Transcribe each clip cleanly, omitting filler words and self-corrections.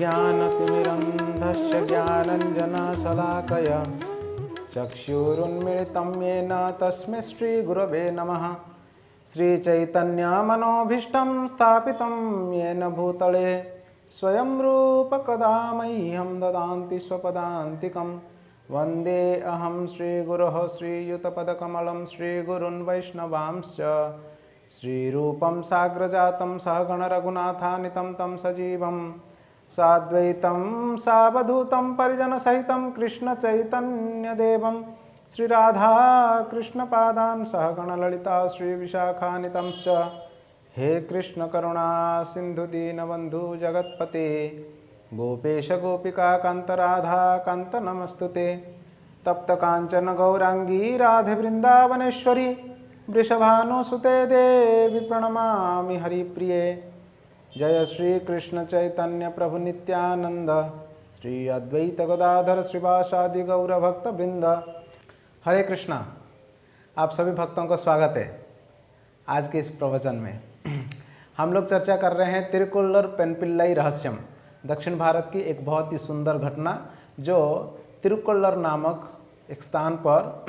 अज्ञानतिमिरन्धस्य ज्ञानञ्जनशलाकया चक्षुरुन्मिलितं येन तस्मै श्रीगुरवे नमः। श्रीचैतन्यमनोभीष्टं स्थापितं येन भूतले स्वयं रूप कदा मह्यं ददाति स्वपदान्तिकं। वन्दे अहं श्रीगुरोः श्रीयुतपदकमलं श्रीगुरुन् वैष्णवांश्च। श्रीरूपं साग्रजातं सहगणरघुनाथान्वितं तं सजीवं साद्वैतं सावधूतं परिजनसहितं कृष्णचैतन्यदेवं श्रीराधाकृष्णपादान् सहगणललिता श्रीविशाखान्वितंश्च। हे कृष्ण करुणा सिंधु दीनबंधु जगत्पते गोपेश गोपिका कांत राधा कांत नमस्तुते। तप्त कांचन गौरांगी राधे वृंदावनेश्वरी वृषभानुसुते देवी प्रणमामि हरिप्रिये। जय श्री कृष्ण चैतन्य प्रभु नित्यानंद श्री अद्वैत गदाधर श्रीवासादि गौर भक्त वृंद। हरे कृष्णा। आप सभी भक्तों को स्वागत है। आज के इस प्रवचन में हम लोग चर्चा कर रहे हैं तिरुक्कुल्लुर पेन-पिल्लई रहस्यम, दक्षिण भारत की एक बहुत ही सुंदर घटना जो तिरुक्कुल्लुर नामक एक स्थान पर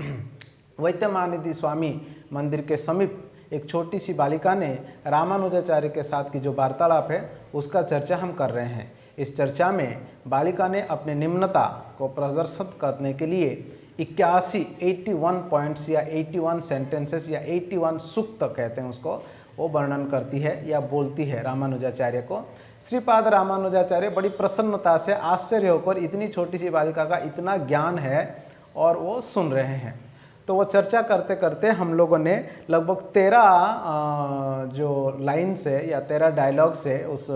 वैद्यमानिधि स्वामी मंदिर के समीप एक छोटी सी बालिका ने रामानुजाचार्य के साथ की जो वार्तालाप है उसका चर्चा हम कर रहे हैं। इस चर्चा में बालिका ने अपने निम्नता को प्रदर्शित करने के लिए 81 पॉइंट्स या 81 सेंटेंसेस या 81 सूक्त कहते हैं उसको, वो वर्णन करती है या बोलती है रामानुजाचार्य को। श्रीपाद रामानुजाचार्य बड़ी प्रसन्नता से आश्चर्य होकर इतनी छोटी सी बालिका का इतना ज्ञान है और वो सुन रहे हैं। तो वो चर्चा करते करते हम लोगों ने लगभग 13 जो लाइन से या 13 डायलॉग से उस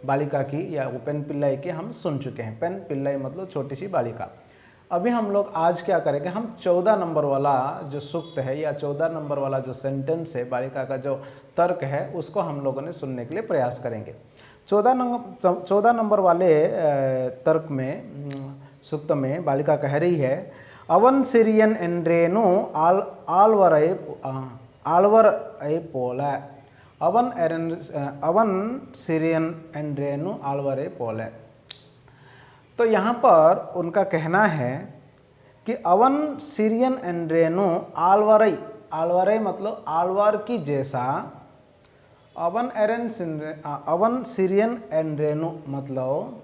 बालिका की या पेन-पिल्लई की हम सुन चुके हैं। पेन-पिल्लई मतलब छोटी सी बालिका। अभी हम लोग आज क्या करेंगे, हम 14 नंबर वाला जो सूक्त है या 14 नंबर वाला जो सेंटेंस है, बालिका का जो तर्क है, उसको हम लोगों ने सुनने के लिए प्रयास करेंगे। 14 नंबर वाले तर्क में, सूक्त में बालिका कह रही है, अवन सिरियन एंड्रेनु आल्वरई पोले। अवन सिरियन एंड्रेनु आल्वरई पोले। तो यहाँ पर उनका कहना है कि अवन सिरियन एंड्रेनु आल्वरई, आल्वरई मतलब आल्वार की जैसा, अवन सिरियन एंड्रेनु मतलब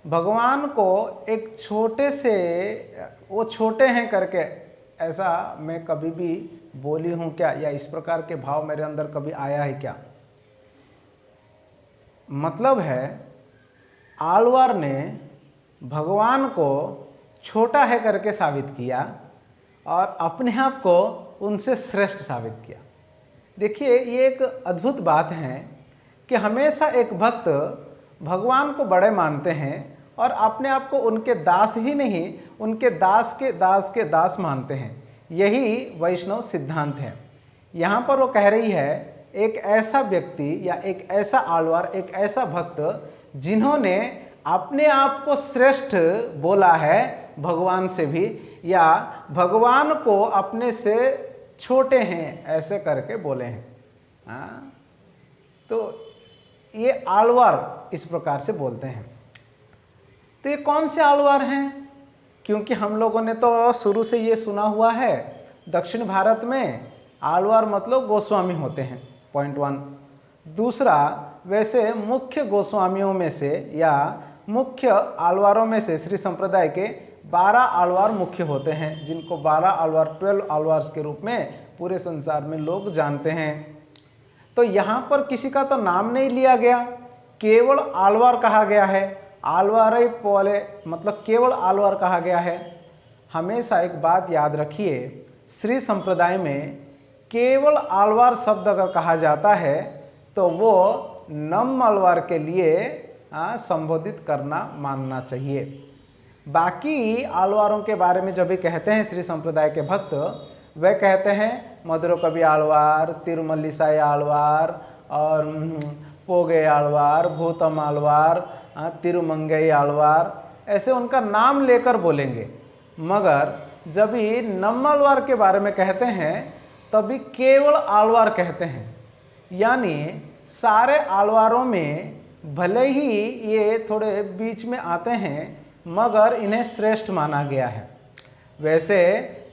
भगवान को एक छोटे से, वो छोटे हैं करके ऐसा मैं कभी भी बोली हूँ क्या, या इस प्रकार के भाव मेरे अंदर कभी आया है क्या। मतलब है आल्वार ने भगवान को छोटा है करके साबित किया और अपने आप को उनसे श्रेष्ठ साबित किया। देखिए ये एक अद्भुत बात है कि हमेशा एक भक्त भगवान को बड़े मानते हैं और अपने आप को उनके दास ही नहीं, उनके दास के दास के दास मानते हैं। यही वैष्णव सिद्धांत है। यहाँ पर वो कह रही है एक ऐसा व्यक्ति या एक ऐसा आल्वार, एक ऐसा भक्त जिन्होंने अपने आप को श्रेष्ठ बोला है भगवान से भी, या भगवान को अपने से छोटे हैं ऐसे करके बोले हैं। तो ये आल्वार इस प्रकार से बोलते हैं। तो ये कौन से आल्वार हैं? क्योंकि हम लोगों ने तो शुरू से ये सुना हुआ है, दक्षिण भारत में आल्वार मतलब गोस्वामी होते हैं, पॉइंट 1। दूसरा, वैसे मुख्य गोस्वामियों में से या मुख्य आल्वारों में से श्री संप्रदाय के 12 आल्वार मुख्य होते हैं, जिनको 12 आल्वार 12 आल्वार्स के रूप में पूरे संसार में लोग जानते हैं। तो यहाँ पर किसी का तो नाम नहीं लिया गया, केवल आल्वार कहा गया है। आल्वारई पोले मतलब केवल आल्वार कहा गया है। हमेशा एक बात याद रखिए, श्री संप्रदाय में केवल आल्वार शब्द अगर कहा जाता है तो वो नम आल्वार के लिए संबोधित करना मानना चाहिए। बाकी आल्वारों के बारे में जब भी कहते हैं श्री संप्रदाय के भक्त, वे कहते हैं मधुर कवि आल्वार, तिरुमल्लीसाई आल्वार और पोगे आल्वार, भूतम आल्वार, तिरुमंगई आल्वार, ऐसे उनका नाम लेकर बोलेंगे। मगर जब भी नम आल्वार के बारे में कहते हैं तभी केवल आल्वार कहते हैं। यानी सारे आल्वारों में भले ही ये थोड़े बीच में आते हैं मगर इन्हें श्रेष्ठ माना गया है। वैसे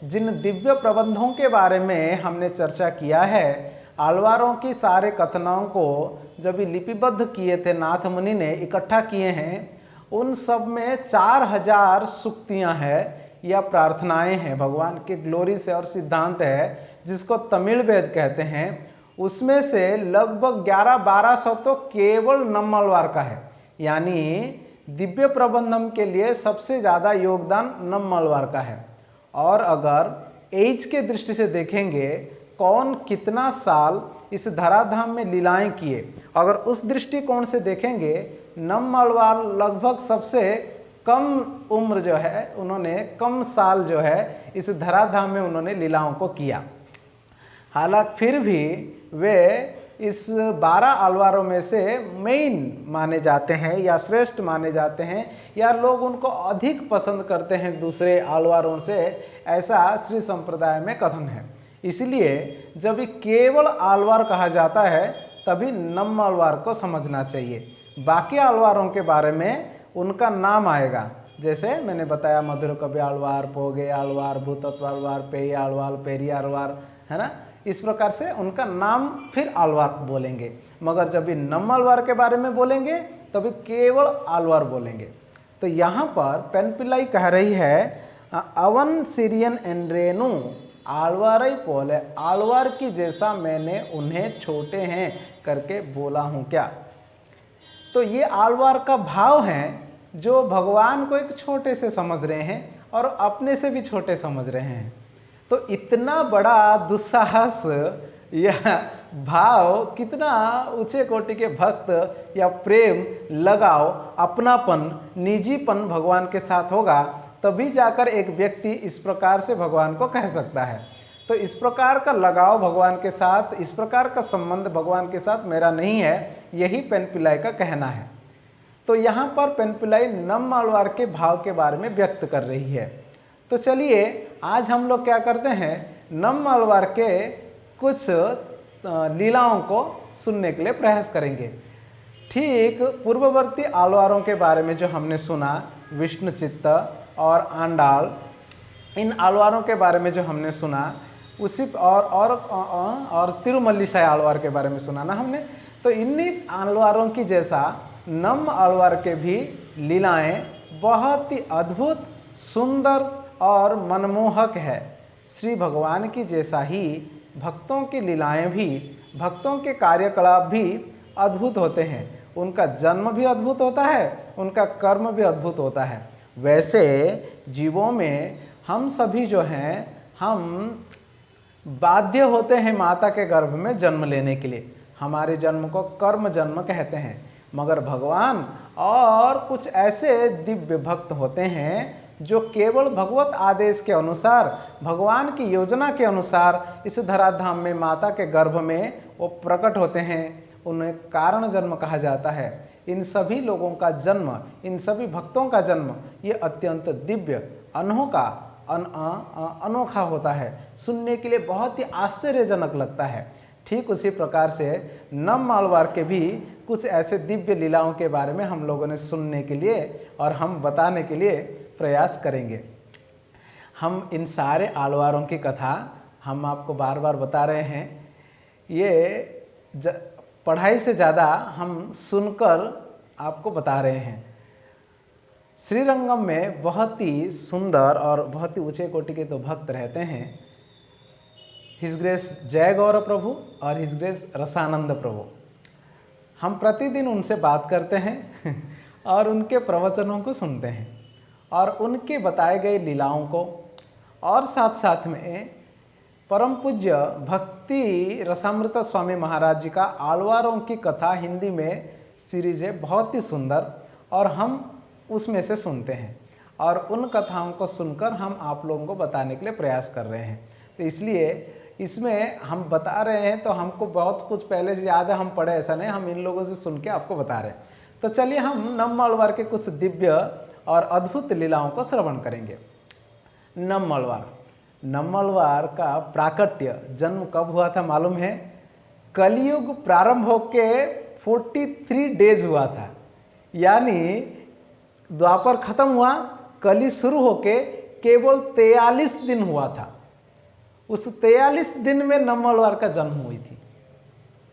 जिन दिव्य प्रबंधों के बारे में हमने चर्चा किया है, आलवारों की सारे कथनों को जब लिपिबद्ध किए थे नाथ मुनि ने, इकट्ठा किए हैं, उन सब में 4000 सूक्तियाँ हैं या प्रार्थनाएं हैं भगवान के ग्लोरी से और सिद्धांत है जिसको तमिल वेद कहते हैं। उसमें से लगभग 1100-1200 तो केवल नम्मलवार का है, यानी दिव्य प्रबंधम के लिए सबसे ज़्यादा योगदान नम्मलवार का है। और अगर एज के दृष्टि से देखेंगे कौन कितना साल इस धराधाम में लीलाएं किए, अगर उस दृष्टिकोण से देखेंगे नम्मलवार लगभग सबसे कम उम्र जो है, उन्होंने कम साल जो है इस धराधाम में उन्होंने लीलाओं को किया। हालांकि फिर भी वे इस 12 आलवारों में से मेन माने जाते हैं या श्रेष्ठ माने जाते हैं, या लोग उनको अधिक पसंद करते हैं दूसरे आलवारों से, ऐसा श्री संप्रदाय में कथन है। इसलिए जब केवल आलवार कहा जाता है तभी नम्मलवार को समझना चाहिए। बाकी आलवारों के बारे में उनका नाम आएगा, जैसे मैंने बताया मधुर कवि आलवार, पोगे आलवार, भूतत्व आलवार, पेय आलवार, पेरी आलवार, है ना। इस प्रकार से उनका नाम फिर आलवार बोलेंगे, मगर जब भी नम्मलवार के बारे में बोलेंगे तभी केवल आलवार बोलेंगे। तो यहाँ पर पेनपिल्लाई कह रही है अवन सीरियन एंड्रेनु आलवार ही पोले, आलवार की जैसा मैंने उन्हें छोटे हैं करके बोला हूँ क्या। तो ये आलवार का भाव है जो भगवान को एक छोटे से समझ रहे हैं और अपने से भी छोटे समझ रहे हैं। तो इतना बड़ा दुस्साहस या भाव, कितना ऊंचे कोटि के भक्त या प्रेम, लगाव, अपनापन, निजीपन भगवान के साथ होगा, तभी जाकर एक व्यक्ति इस प्रकार से भगवान को कह सकता है। तो इस प्रकार का लगाव भगवान के साथ, इस प्रकार का संबंध भगवान के साथ मेरा नहीं है, यही पेनपिल्लाई का कहना है। तो यहाँ पर पेनपिल्लाई नम्मलवार के भाव के बारे में व्यक्त कर रही है। तो चलिए आज हम लोग क्या करते हैं, नम्मलवार के कुछ लीलाओं को सुनने के लिए प्रयास करेंगे। ठीक पूर्ववर्ती आलवारों के बारे में जो हमने सुना, विष्णु चित्त और आंडाल, इन आलवारों के बारे में जो हमने सुना, उसी और तिरुमल्लीसाई आलवार के बारे में सुना ना हमने। तो इन्हीं आलवारों की जैसा नम आलवार के भी लीलाएं बहुत ही अद्भुत, सुंदर और मनमोहक है। श्री भगवान की जैसा ही भक्तों की लीलाएं भी, भक्तों के कार्यकलाप भी अद्भुत होते हैं। उनका जन्म भी अद्भुत होता है, उनका कर्म भी अद्भुत होता है। वैसे जीवों में हम सभी जो हैं, हम बाध्य होते हैं माता के गर्भ में जन्म लेने के लिए। हमारे जन्म को कर्म जन्म कहते हैं, मगर भगवान और कुछ ऐसे दिव्य भक्त होते हैं जो केवल भगवत आदेश के अनुसार, भगवान की योजना के अनुसार इस धराधाम में माता के गर्भ में वो प्रकट होते हैं। उन्हें कारण जन्म कहा जाता है। इन सभी लोगों का जन्म, इन सभी भक्तों का जन्म ये अत्यंत दिव्य, अनोखा होता है, सुनने के लिए बहुत ही आश्चर्यजनक लगता है। ठीक उसी प्रकार से नम्मलवार के भी कुछ ऐसे दिव्य लीलाओं के बारे में हम लोगों ने सुनने के लिए और हम बताने के लिए प्रयास करेंगे। हम इन सारे आलवारों की कथा हम आपको बार बार बता रहे हैं। ये पढ़ाई से ज़्यादा हम सुनकर आपको बता रहे हैं। श्रीरंगम में बहुत ही सुंदर और बहुत ही ऊंचे कोटि के तो भक्त रहते हैं, हिज ग्रेस जय गौर प्रभु और हिज ग्रेस रसानंद प्रभु। हम प्रतिदिन उनसे बात करते हैं और उनके प्रवचनों को सुनते हैं और उनके बताए गए लीलाओं को, और साथ साथ में परम पूज्य भक्ति रसामृत स्वामी महाराज जी का आलवारों की कथा हिंदी में सीरीज है, बहुत ही सुंदर, और हम उसमें से सुनते हैं और उन कथाओं को सुनकर हम आप लोगों को बताने के लिए प्रयास कर रहे हैं। तो इसलिए इसमें हम बता रहे हैं तो हमको बहुत कुछ पहले से याद है, हम पढ़े ऐसा नहीं, हम इन लोगों से सुन के आपको बता रहे हैं। तो चलिए हम नम्मलवार के कुछ दिव्य और अद्भुत लीलाओं को श्रवण करेंगे। नम्मलवार का प्राकट्य, जन्म कब हुआ था मालूम है? कलयुग प्रारंभ होके 43 डेज हुआ था, यानी द्वापर खत्म हुआ, कली शुरू होके केवल 43 दिन हुआ था। उस 43 दिन में नम्मलवार का जन्म हुई थी।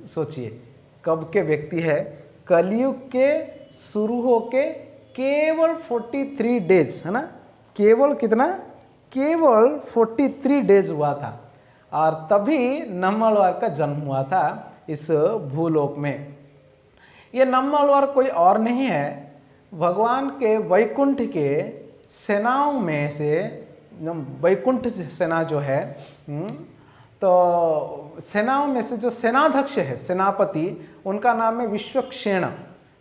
सोचिए कब के व्यक्ति है, कलयुग के शुरू होके केवल 43 डेज, है ना, केवल कितना, केवल 43 डेज हुआ था, और तभी नम्मलवार का जन्म हुआ था इस भूलोक में। ये नम्मलवार कोई और नहीं है, भगवान के वैकुंठ के सेनाओं में से, वैकुंठ सेना जो है, तो सेनाओं में से जो सेनाध्यक्ष है, सेनापति, उनका नाम है विश्वक्षेण।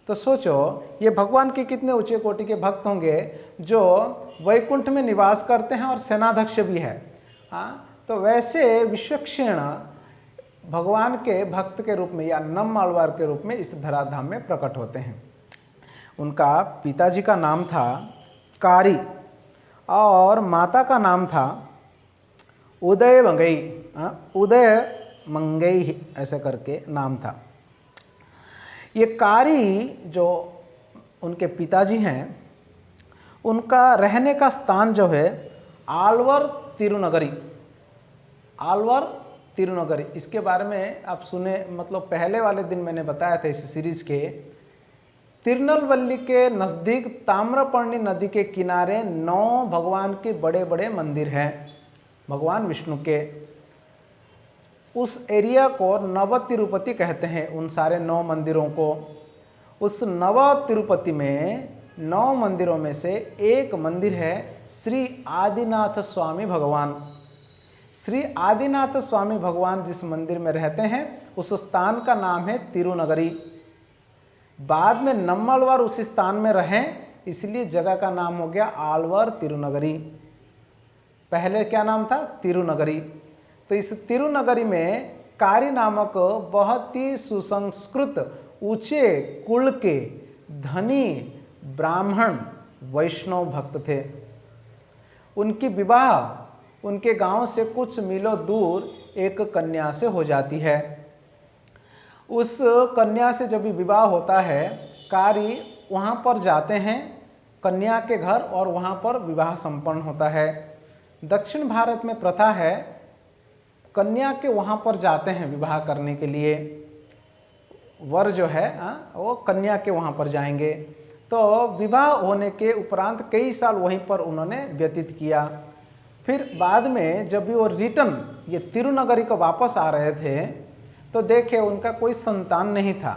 तो सोचो ये भगवान के कितने ऊंचे कोटि के भक्त होंगे जो वैकुंठ में निवास करते हैं और सेनाध्यक्ष भी है। हाँ, तो वैसे विश्वक्षेण भगवान के भक्त के रूप में या नम्मालवार के रूप में इस धराधाम में प्रकट होते हैं। उनका पिताजी का नाम था कारी और माता का नाम था उदय मंगई, उदय मंगई ऐसे करके नाम था। ये कारी जो उनके पिताजी हैं, उनका रहने का स्थान जो है आलवर तिरुनगरी, आलवर तिरुनगरी। इसके बारे में आप सुने, मतलब पहले वाले दिन मैंने बताया था इस सीरीज के, तिरुनेलवेली के नज़दीक ताम्रपर्णी नदी के किनारे 9 भगवान के बड़े बड़े मंदिर हैं, भगवान विष्णु के। उस एरिया को नव तिरुपति कहते हैं, उन सारे 9 मंदिरों को। उस नव तिरुपति में 9 मंदिरों में से एक मंदिर है श्री आदिनाथ स्वामी भगवान। श्री आदिनाथ स्वामी भगवान जिस मंदिर में रहते हैं उस स्थान का नाम है तिरुनगरी। बाद में नम्मलवार उसी स्थान में रहे, इसलिए जगह का नाम हो गया आलवर तिरुनगरी। पहले क्या नाम था, तिरुनगरी। तो इस तिरुनगरी में कारी नामक बहुत ही सुसंस्कृत ऊंचे कुल के धनी ब्राह्मण वैष्णव भक्त थे। उनकी विवाह उनके गांव से कुछ मीलों दूर एक कन्या से हो जाती है। उस कन्या से जब भी विवाह होता है, कारी वहाँ पर जाते हैं कन्या के घर और वहाँ पर विवाह संपन्न होता है। दक्षिण भारत में प्रथा है कन्या के वहाँ पर जाते हैं विवाह करने के लिए, वर जो है वो कन्या के वहाँ पर जाएंगे। तो विवाह होने के उपरांत कई साल वहीं पर उन्होंने व्यतीत किया। फिर बाद में जब भी वो रिटर्न ये तिरुनगरी को वापस आ रहे थे तो देखे उनका कोई संतान नहीं था।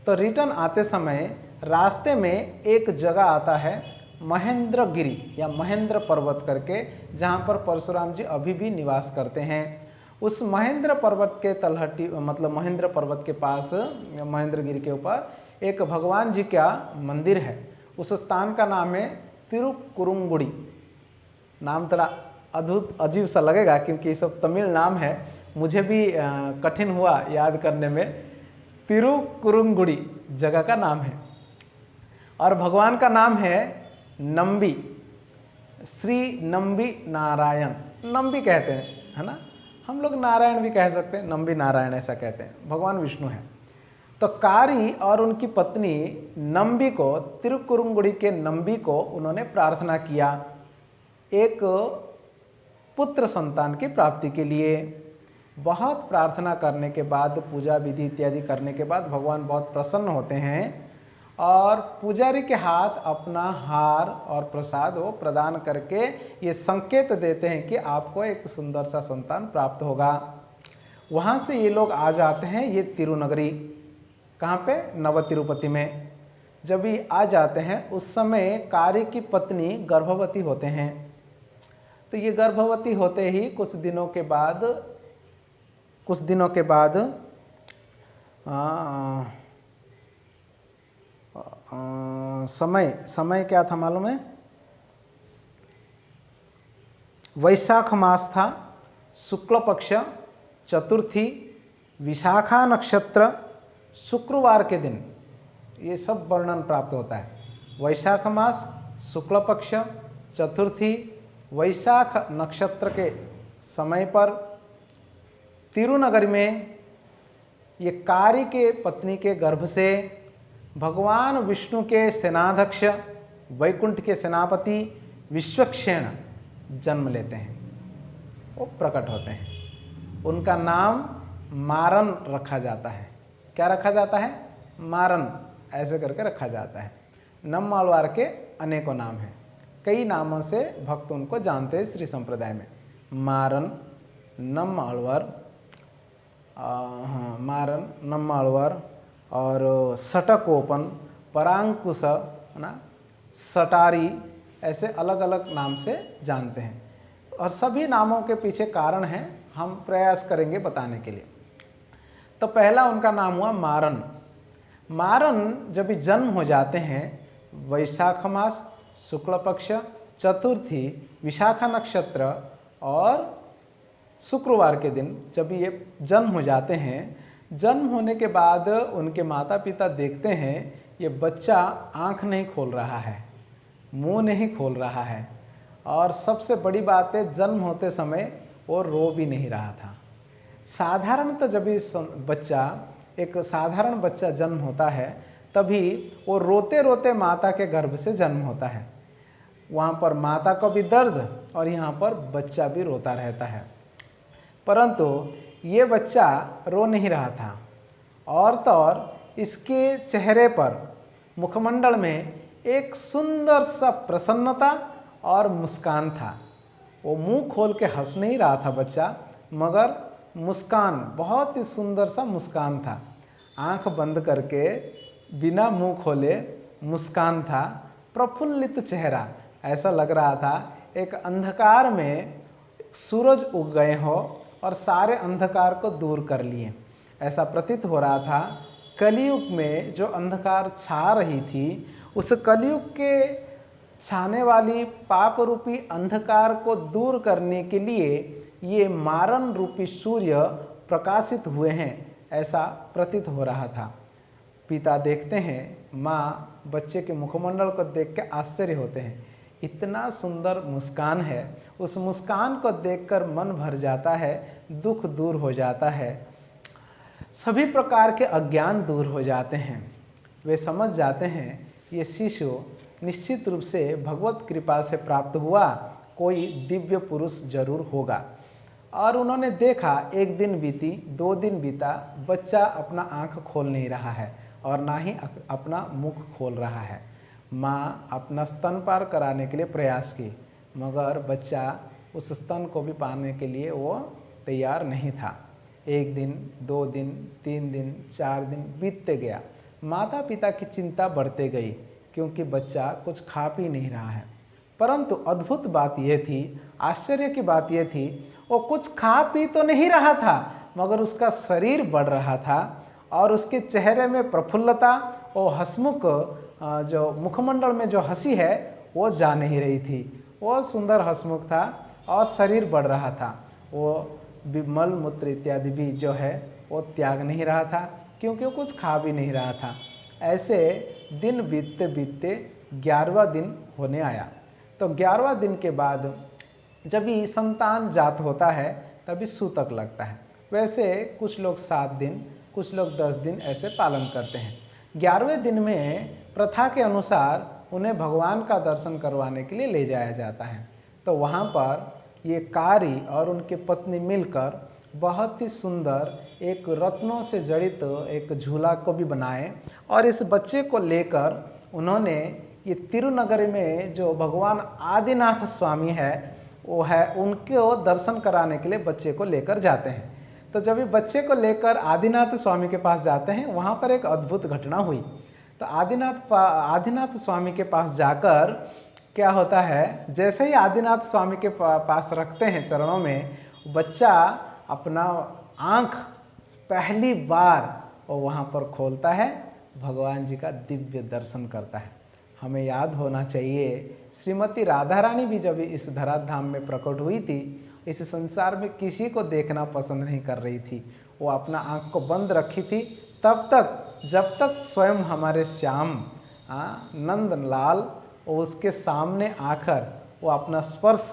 तो रिटर्न आते समय रास्ते में एक जगह आता है महेंद्रगिरी या महेंद्र पर्वत करके, जहाँ पर परशुराम जी अभी भी निवास करते हैं। उस महेंद्र पर्वत के तलहटी, मतलब महेंद्र पर्वत के पास महेंद्रगिरी के ऊपर एक भगवान जी का मंदिर है। उस स्थान का नाम है तिरुकुरुंगुड़ी। नाम थोड़ा अद्भुत अजीब सा लगेगा क्योंकि ये सब तमिल नाम है, मुझे भी कठिन हुआ याद करने में। तिरुकुरुंगुड़ी जगह का नाम है और भगवान का नाम है नंबी, श्री नंबी नारायण। नंबी कहते हैं, है ना, हम लोग नारायण भी कह सकते हैं, नंबी नारायण ऐसा कहते हैं, भगवान विष्णु है। तो कारी और उनकी पत्नी नंबी को, तिरुकुरुंगुड़ी के नंबी को उन्होंने प्रार्थना किया एक पुत्र संतान की प्राप्ति के लिए। बहुत प्रार्थना करने के बाद, पूजा विधि इत्यादि करने के बाद भगवान बहुत प्रसन्न होते हैं और पुजारी के हाथ अपना हार और प्रसाद वो प्रदान करके ये संकेत देते हैं कि आपको एक सुंदर सा संतान प्राप्त होगा। वहाँ से ये लोग आ जाते हैं ये तिरुनगरी, कहाँ पे, नव तिरुपति में। जब ये आ जाते हैं उस समय कारी की पत्नी गर्भवती होते हैं। तो ये गर्भवती होते ही कुछ दिनों के बाद समय क्या था मालूम है, वैशाख मास था, शुक्ल पक्ष, चतुर्थी, विशाखा नक्षत्र, शुक्रवार के दिन ये सब वर्णन प्राप्त होता है। वैशाख मास, शुक्ल पक्ष, चतुर्थी, वैशाख नक्षत्र के समय पर तिरुनगरी में ये कारी के पत्नी के गर्भ से भगवान विष्णु के सेनाध्यक्ष वैकुंठ के सेनापति विश्वक्षेण जन्म लेते हैं, वो प्रकट होते हैं। उनका नाम मारन रखा जाता है। क्या रखा जाता है? मारन, ऐसे करके रखा जाता है। नम्मालवार के अनेकों नाम हैं, कई नामों से भक्त उनको जानते हैं श्री संप्रदाय में। मारन, नम्मालवार, मारन, नम्मालवार और सटकोपन, परांकुश, है ना, सटारी, ऐसे अलग अलग नाम से जानते हैं। और सभी नामों के पीछे कारण हैं, हम प्रयास करेंगे बताने के लिए। तो पहला उनका नाम हुआ मारन। मारन जब भी जन्म हो जाते हैं, वैशाख मास शुक्ल पक्ष चतुर्थी विशाखा नक्षत्र और शुक्रवार के दिन जब ये जन्म हो जाते हैं, जन्म होने के बाद उनके माता पिता देखते हैं ये बच्चा आँख नहीं खोल रहा है, मुंह नहीं खोल रहा है, और सबसे बड़ी बात है जन्म होते समय वो रो भी नहीं रहा था। साधारणतः जब इस बच्चा, एक साधारण बच्चा जन्म होता है, तभी वो रोते रोते माता के गर्भ से जन्म होता है। वहाँ पर माता को भी दर्द और यहाँ पर बच्चा भी रोता रहता है, परंतु ये बच्चा रो नहीं रहा था। और तो और इसके चेहरे पर, मुखमंडल में एक सुंदर सा प्रसन्नता और मुस्कान था। वो मुंह खोल के हंस नहीं रहा था बच्चा, मगर मुस्कान, बहुत ही सुंदर सा मुस्कान था। आंख बंद करके बिना मुंह खोले मुस्कान था, प्रफुल्लित चेहरा। ऐसा लग रहा था एक अंधकार में सूरज उग गए हो और सारे अंधकार को दूर कर लिए, ऐसा प्रतीत हो रहा था। कलयुग में जो अंधकार छा रही थी, उस कलयुग के छाने वाली पाप रूपी अंधकार को दूर करने के लिए ये मारन रूपी सूर्य प्रकाशित हुए हैं, ऐसा प्रतीत हो रहा था। पिता देखते हैं, माँ बच्चे के मुखमंडल को देख के आश्चर्य होते हैं, इतना सुंदर मुस्कान है। उस मुस्कान को देखकर मन भर जाता है, दुख दूर हो जाता है, सभी प्रकार के अज्ञान दूर हो जाते हैं। वे समझ जाते हैं ये शिशु निश्चित रूप से भगवत कृपा से प्राप्त हुआ कोई दिव्य पुरुष जरूर होगा। और उन्होंने देखा, एक दिन बीती, 2 दिन बीता, बच्चा अपना आंख खोल नहीं रहा है और ना ही अपना मुख खोल रहा है। माँ अपना स्तनपान कराने के लिए प्रयास की, मगर बच्चा उस स्तन को भी पाने के लिए वो तैयार नहीं था। 1 दिन, 2 दिन, 3 दिन, 4 दिन बीतते गया। माता पिता की चिंता बढ़ते गई, क्योंकि बच्चा कुछ खा पी नहीं रहा है। परंतु अद्भुत बात यह थी, आश्चर्य की बात यह थी, वो कुछ खा पी तो नहीं रहा था, मगर उसका शरीर बढ़ रहा था और उसके चेहरे में प्रफुल्लता और हंसमुख, जो मुखमंडल में जो हंसी है वो जा नहीं रही थी। वो सुंदर हंसमुख था और शरीर बढ़ रहा था। वो मल मूत्र इत्यादि भी जो है वो त्याग नहीं रहा था, क्योंकि वो कुछ खा भी नहीं रहा था। ऐसे दिन बीतते बीतते 11वां दिन होने आया। तो 11वां दिन के बाद जब भी संतान जात होता है तभी सूतक लगता है। वैसे कुछ लोग 7 दिन, कुछ लोग 10 दिन ऐसे पालन करते हैं। 11वें दिन में प्रथा के अनुसार उन्हें भगवान का दर्शन करवाने के लिए ले जाया जाता है। तो वहाँ पर ये कारी और उनकी पत्नी मिलकर बहुत ही सुंदर एक रत्नों से जड़ित एक झूला को भी बनाए और इस बच्चे को लेकर उन्होंने ये तिरुनगरी में जो भगवान आदिनाथ स्वामी है वो है, उनको दर्शन कराने के लिए बच्चे को लेकर जाते हैं। तो जब ये बच्चे को लेकर आदिनाथ स्वामी के पास जाते हैं, वहाँ पर एक अद्भुत घटना हुई। तो आदिनाथ स्वामी के पास जाकर क्या होता है, जैसे ही आदिनाथ स्वामी के पास रखते हैं चरणों में, बच्चा अपना आँख पहली बार वो वहाँ पर खोलता है, भगवान जी का दिव्य दर्शन करता है। हमें याद होना चाहिए, श्रीमती राधा रानी भी जब इस धराधाम में प्रकट हुई थी, इस संसार में किसी को देखना पसंद नहीं कर रही थी। वो अपना आँख को बंद रखी थी तब तक, जब तक स्वयं हमारे श्याम नंद लाल उसके सामने आकर वो अपना स्पर्श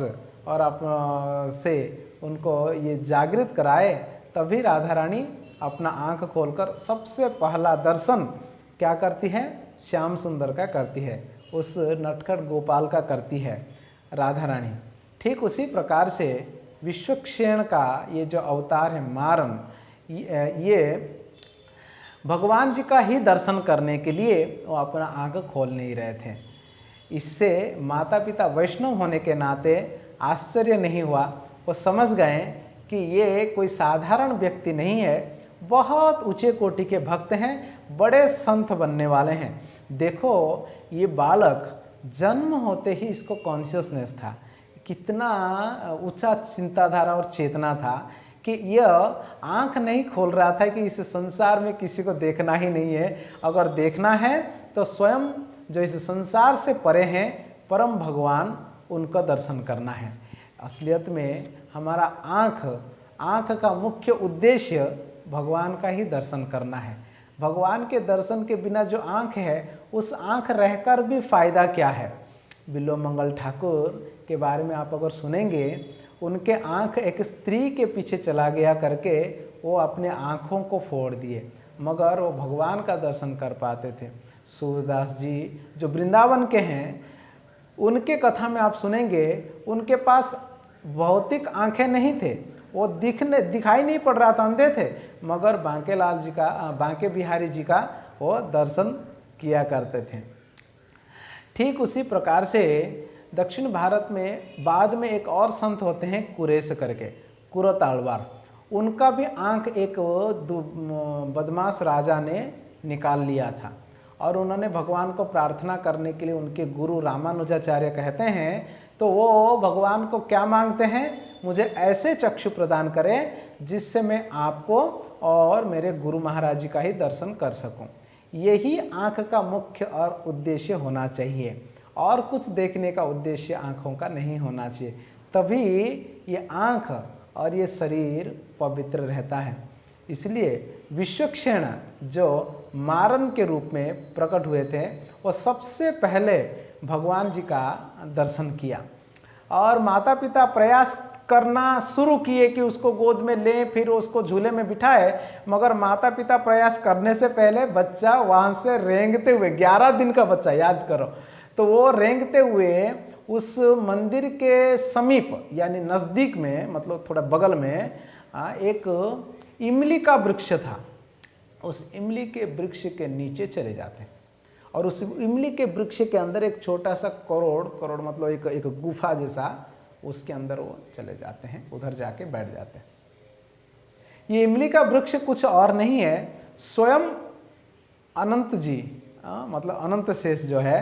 और अपना से उनको ये जागृत कराए, तभी राधा रानी अपना आंख खोलकर सबसे पहला दर्शन क्या करती है? श्याम सुंदर का करती है, उस नटखट गोपाल का करती है राधा रानी। ठीक उसी प्रकार से विश्वक्षेण का ये जो अवतार है मारन, ये भगवान जी का ही दर्शन करने के लिए वो अपना आंख खोल नहीं रहे थे। इससे माता पिता वैष्णव होने के नाते आश्चर्य नहीं हुआ, वो समझ गए कि ये कोई साधारण व्यक्ति नहीं है, बहुत ऊंचे कोटि के भक्त हैं, बड़े संत बनने वाले हैं। देखो ये बालक जन्म होते ही इसको कॉन्शियसनेस था, कितना ऊंचा चिंताधारा और चेतना था कि यह आंख नहीं खोल रहा था कि इस संसार में किसी को देखना ही नहीं है, अगर देखना है तो स्वयं जो इस संसार से परे हैं परम भगवान उनका दर्शन करना है। असलियत में हमारा आँख का मुख्य उद्देश्य भगवान का ही दर्शन करना है। भगवान के दर्शन के बिना जो आँख है, उस आँख रहकर भी फायदा क्या है? बिल्वमंगल ठाकुर के बारे में आप अगर सुनेंगे, उनके आँख एक स्त्री के पीछे चला गया करके वो अपने आँखों को फोड़ दिए, मगर वो भगवान का दर्शन कर पाते थे। सूरदास जी जो वृंदावन के हैं, उनके कथा में आप सुनेंगे, उनके पास भौतिक आंखें नहीं थे, वो दिखाई नहीं पड़ रहा था, अंधे थे, मगर बांके बिहारी जी का वो दर्शन किया करते थे। ठीक उसी प्रकार से दक्षिण भारत में बाद में एक और संत होते हैं कुरेश करके, कुरतालवार, उनका भी आंख एक बदमाश राजा ने निकाल लिया था और उन्होंने भगवान को प्रार्थना करने के लिए उनके गुरु रामानुजाचार्य कहते हैं, तो वो भगवान को क्या मांगते हैं? मुझे ऐसे चक्षु प्रदान करें जिससे मैं आपको और मेरे गुरु महाराज जी का ही दर्शन कर सकूं। यही आँख का मुख्य और उद्देश्य होना चाहिए, और कुछ देखने का उद्देश्य आँखों का नहीं होना चाहिए, तभी ये आँख और ये शरीर पवित्र रहता है। इसलिए विश्वक्षेण जो मारन के रूप में प्रकट हुए थे, वो सबसे पहले भगवान जी का दर्शन किया और माता पिता प्रयास करना शुरू किए कि उसको गोद में लें, फिर उसको झूले में बिठाए, मगर माता पिता प्रयास करने से पहले बच्चा वहाँ से रेंगते हुए, 11 दिन का बच्चा, याद करो, तो वो रेंगते हुए उस मंदिर के समीप यानी नज़दीक में, मतलब थोड़ा बगल में एक इमली का वृक्ष था, उस इमली के वृक्ष के नीचे चले जाते हैं और उस इमली के वृक्ष के अंदर एक छोटा सा करोड़ मतलब एक गुफा जैसा, उसके अंदर वो चले जाते हैं, उधर जाके बैठ जाते हैं। ये इमली का वृक्ष कुछ और नहीं है, स्वयं अनंत जी मतलब अनंत शेष जो है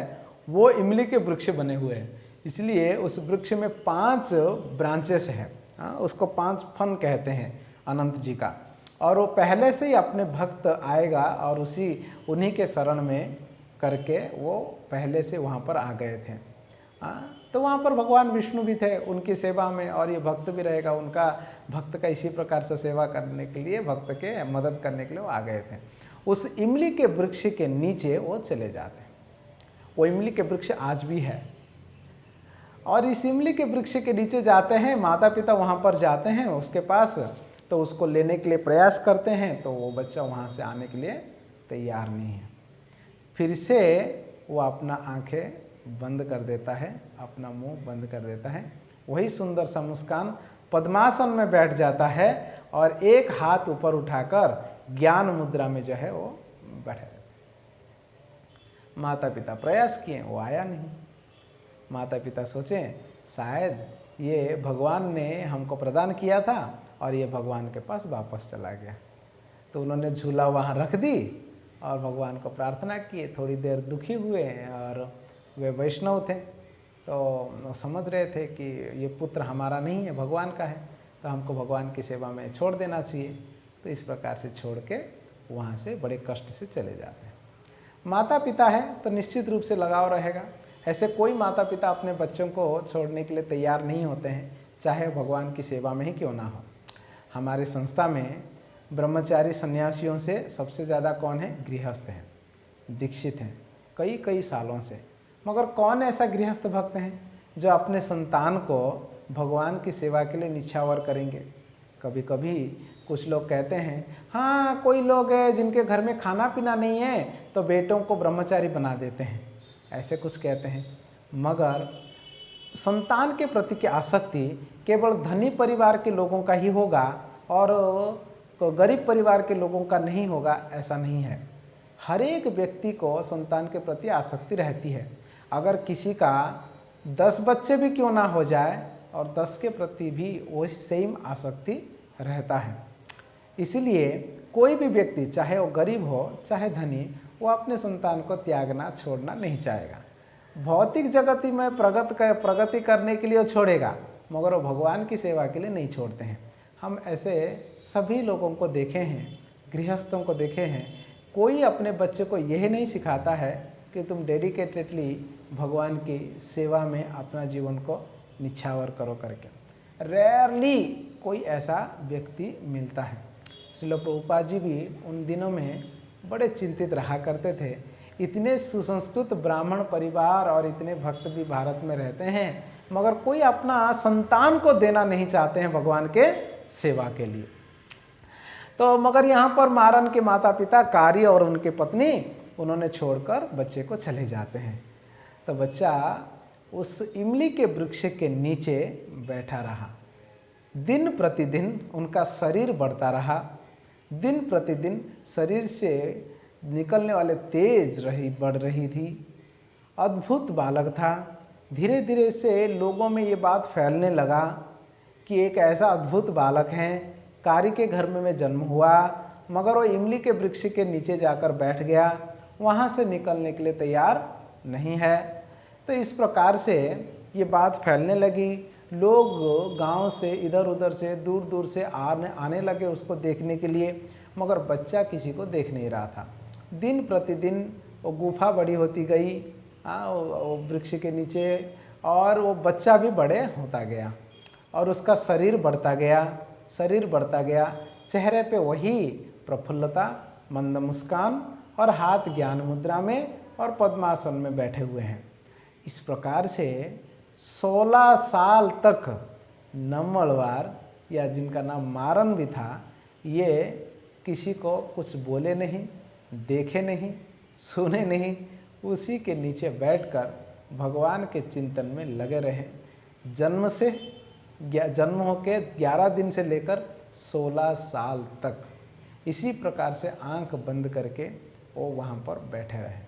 वो इमली के वृक्ष बने हुए हैं। इसलिए उस वृक्ष में 5 ब्रांचेस हैं, उसको 5 फन कहते हैं अनंत जी का, और वो पहले से ही अपने भक्त आएगा और उन्हीं के शरण में करके वो पहले से वहाँ पर आ गए थे। तो वहाँ पर भगवान विष्णु भी थे उनकी सेवा में, और ये भक्त भी रहेगा, उनका भक्त का इसी प्रकार से सेवा करने के लिए, भक्त के मदद करने के लिए वो आ गए थे। उस इमली के वृक्ष के नीचे वो चले जाते हैं। वो इमली के वृक्ष आज भी है, और इस इमली के वृक्ष के नीचे जाते हैं, माता पिता वहाँ पर जाते हैं उसके पास, तो उसको लेने के लिए प्रयास करते हैं, तो वो बच्चा वहाँ से आने के लिए तैयार नहीं है। फिर से वो अपना आंखें बंद कर देता है, अपना मुंह बंद कर देता है, वही सुंदर सा मुस्कान, पद्मासन में बैठ जाता है और एक हाथ ऊपर उठाकर ज्ञान मुद्रा में जो है वो बैठा रहता है। माता पिता प्रयास किए, वो आया नहीं। माता पिता सोचें शायद ये भगवान ने हमको प्रदान किया था और ये भगवान के पास वापस चला गया, तो उन्होंने झूला वहाँ रख दी और भगवान को प्रार्थना किए। थोड़ी देर दुखी हुए, और वे वैष्णव थे तो समझ रहे थे कि ये पुत्र हमारा नहीं है, भगवान का है, तो हमको भगवान की सेवा में छोड़ देना चाहिए। तो इस प्रकार से छोड़ के वहाँ से बड़े कष्ट से चले जाते हैं। माता पिता है तो निश्चित रूप से लगाव रहेगा, ऐसे कोई माता पिता अपने बच्चों को छोड़ने के लिए तैयार नहीं होते हैं, चाहे भगवान की सेवा में ही क्यों ना हो। हमारे संस्था में ब्रह्मचारी सन्यासियों से सबसे ज़्यादा कौन है? गृहस्थ हैं, दीक्षित हैं कई सालों से। मगर कौन ऐसा गृहस्थ भक्त हैं जो अपने संतान को भगवान की सेवा के लिए निछावर करेंगे? कभी कभी कुछ लोग कहते हैं, हाँ कोई लोग हैं जिनके घर में खाना पीना नहीं है तो बेटों को ब्रह्मचारी बना देते हैं, ऐसे कुछ कहते हैं। मगर संतान के प्रति की आसक्ति केवल धनी परिवार के लोगों का ही होगा और गरीब परिवार के लोगों का नहीं होगा, ऐसा नहीं है। हर एक व्यक्ति को संतान के प्रति आसक्ति रहती है। अगर किसी का 10 बच्चे भी क्यों ना हो जाए और 10 के प्रति भी वो सेम आसक्ति रहता है। इसलिए कोई भी व्यक्ति, चाहे वो गरीब हो चाहे धनी, वो अपने संतान को त्यागना छोड़ना नहीं चाहेगा। भौतिक जगत में प्रगति करने के लिए वो छोड़ेगा, मगर वो भगवान की सेवा के लिए नहीं छोड़ते हैं। हम ऐसे सभी लोगों को देखे हैं, गृहस्थों को देखे हैं। कोई अपने बच्चे को यह नहीं सिखाता है कि तुम डेडिकेटेडली भगवान की सेवा में अपना जीवन को निछावर करो करके। रेयरली कोई ऐसा व्यक्ति मिलता है। श्रील प्रभुपाद जी भी उन दिनों में बड़े चिंतित रहा करते थे। इतने सुसंस्कृत ब्राह्मण परिवार और इतने भक्त भी भारत में रहते हैं, मगर कोई अपना संतान को देना नहीं चाहते हैं भगवान के सेवा के लिए। तो मगर यहाँ पर मारन के माता पिता कार्य और उनके पत्नी उन्होंने छोड़कर बच्चे को चले जाते हैं। तो बच्चा उस इमली के वृक्ष के नीचे बैठा रहा। दिन प्रतिदिन उनका शरीर बढ़ता रहा। दिन प्रतिदिन शरीर से निकलने वाले तेज बढ़ रही थी। अद्भुत बालक था। धीरे धीरे से लोगों में ये बात फैलने लगा कि एक ऐसा अद्भुत बालक है, कारी के घर में जन्म हुआ, मगर वो इमली के वृक्ष के नीचे जाकर बैठ गया, वहाँ से निकलने के लिए तैयार नहीं है। तो इस प्रकार से ये बात फैलने लगी। लोग गांव से इधर उधर से दूर दूर से आने लगे उसको देखने के लिए, मगर बच्चा किसी को देख नहीं रहा था। दिन प्रतिदिन वो गुफा बड़ी होती गई वो वृक्ष के नीचे, और वो बच्चा भी बड़े होता गया और उसका शरीर बढ़ता गया। चेहरे पे वही प्रफुल्लता, मंद मुस्कान और हाथ ज्ञान मुद्रा में और पद्मासन में बैठे हुए हैं। इस प्रकार से 16 साल तक नम्मलवार, या जिनका नाम मारन भी था, ये किसी को कुछ बोले नहीं, देखे नहीं, सुने नहीं, उसी के नीचे बैठकर भगवान के चिंतन में लगे रहे। जन्म होके 11 दिन से लेकर 16 साल तक इसी प्रकार से आंख बंद करके वो वहाँ पर बैठे रहे,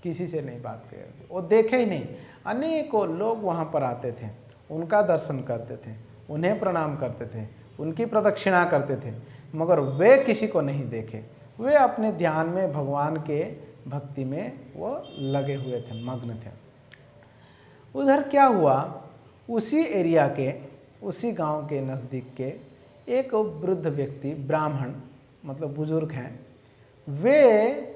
किसी से नहीं बात करे, वो देखे ही नहीं। अनेकों लोग वहाँ पर आते थे, उनका दर्शन करते थे, उन्हें प्रणाम करते थे, उनकी प्रदक्षिणा करते थे, मगर वे किसी को नहीं देखे। वे अपने ध्यान में भगवान के भक्ति में वो लगे हुए थे, मग्न थे। उधर क्या हुआ, उसी एरिया के, उसी गांव के नज़दीक के एक वृद्ध व्यक्ति, ब्राह्मण मतलब बुजुर्ग हैं, वे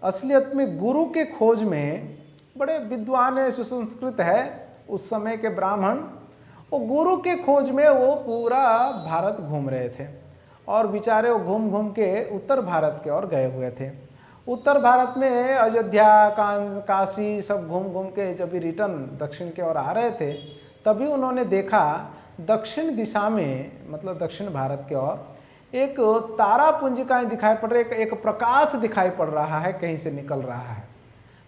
असलियत में गुरु के खोज में बड़े विद्वान है, सुसंस्कृत है उस समय के ब्राह्मण। वो गुरु के खोज में वो पूरा भारत घूम रहे थे और बेचारे वो घूम घूम के उत्तर भारत के ओर गए हुए थे। उत्तर भारत में अयोध्या, काशी सब घूम घूम के जब भी रिटर्न दक्षिण के ओर आ रहे थे, तभी उन्होंने देखा दक्षिण दिशा में, मतलब दक्षिण भारत के ओर एक तारा पुंजिकाएं दिखाई पड़ रही, एक प्रकाश दिखाई पड़ रहा है, कहीं से निकल रहा है।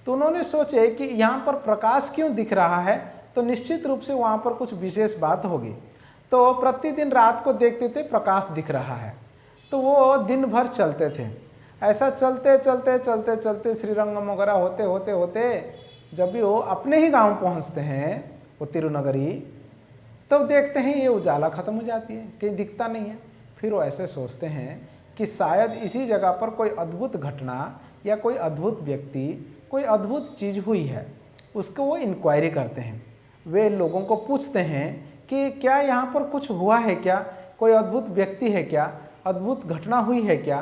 तो उन्होंने सोचे कि यहाँ पर प्रकाश क्यों दिख रहा है, तो निश्चित रूप से वहाँ पर कुछ विशेष बात होगी। तो प्रतिदिन रात को देखते थे प्रकाश दिख रहा है, तो वो दिन भर चलते थे। ऐसा चलते चलते चलते चलते श्रीरंगम वगैरह होते होते होते जब भी वो अपने ही गांव पहुंचते हैं, वो तिरुनगरी, तब देखते हैं ये उजाला खत्म हो जाती है, कहीं दिखता नहीं है। फिर वो ऐसे सोचते हैं कि शायद इसी जगह पर कोई अद्भुत घटना या कोई अद्भुत व्यक्ति, कोई अद्भुत चीज़ हुई है। उसको वो इंक्वायरी करते हैं, वे लोगों को पूछते हैं कि क्या यहाँ पर कुछ हुआ है, क्या कोई अद्भुत व्यक्ति है, क्या अद्भुत घटना हुई है क्या।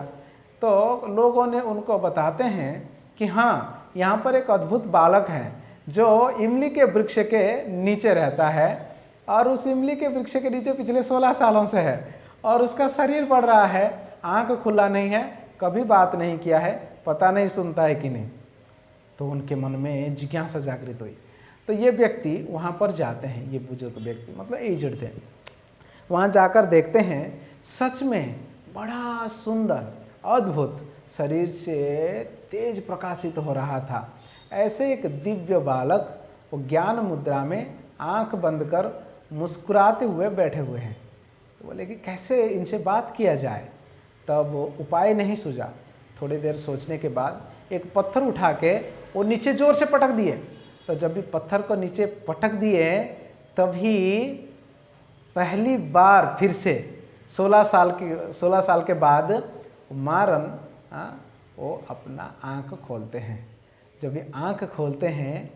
तो लोगों ने उनको बताते हैं कि हाँ, यहाँ पर एक अद्भुत बालक है जो इमली के वृक्ष के नीचे रहता है, और उस इमली के वृक्ष के नीचे पिछले 16 सालों से है, और उसका शरीर बढ़ रहा है, आंख खुला नहीं है, कभी बात नहीं किया है, पता नहीं सुनता है कि नहीं। तो उनके मन में जिज्ञासा जागृत हुई। तो ये व्यक्ति वहाँ पर जाते हैं, ये बुजुर्ग व्यक्ति मतलब एजड थे, वहाँ जाकर देखते हैं सच में बड़ा सुंदर अद्भुत शरीर से तेज प्रकाशित हो रहा था। ऐसे एक दिव्य बालक वो ज्ञान मुद्रा में आंख बंद कर मुस्कुराते हुए बैठे हुए हैं। तो बोले कि कैसे इनसे बात किया जाए, तब उपाय नहीं सूझा। थोड़ी देर सोचने के बाद एक पत्थर उठा के वो नीचे जोर से पटक दिए। तो जब भी पत्थर को नीचे पटक दिए तभी पहली बार फिर से 16 साल के बाद मारन वो अपना आंख खोलते हैं। जब ये आंख खोलते हैं,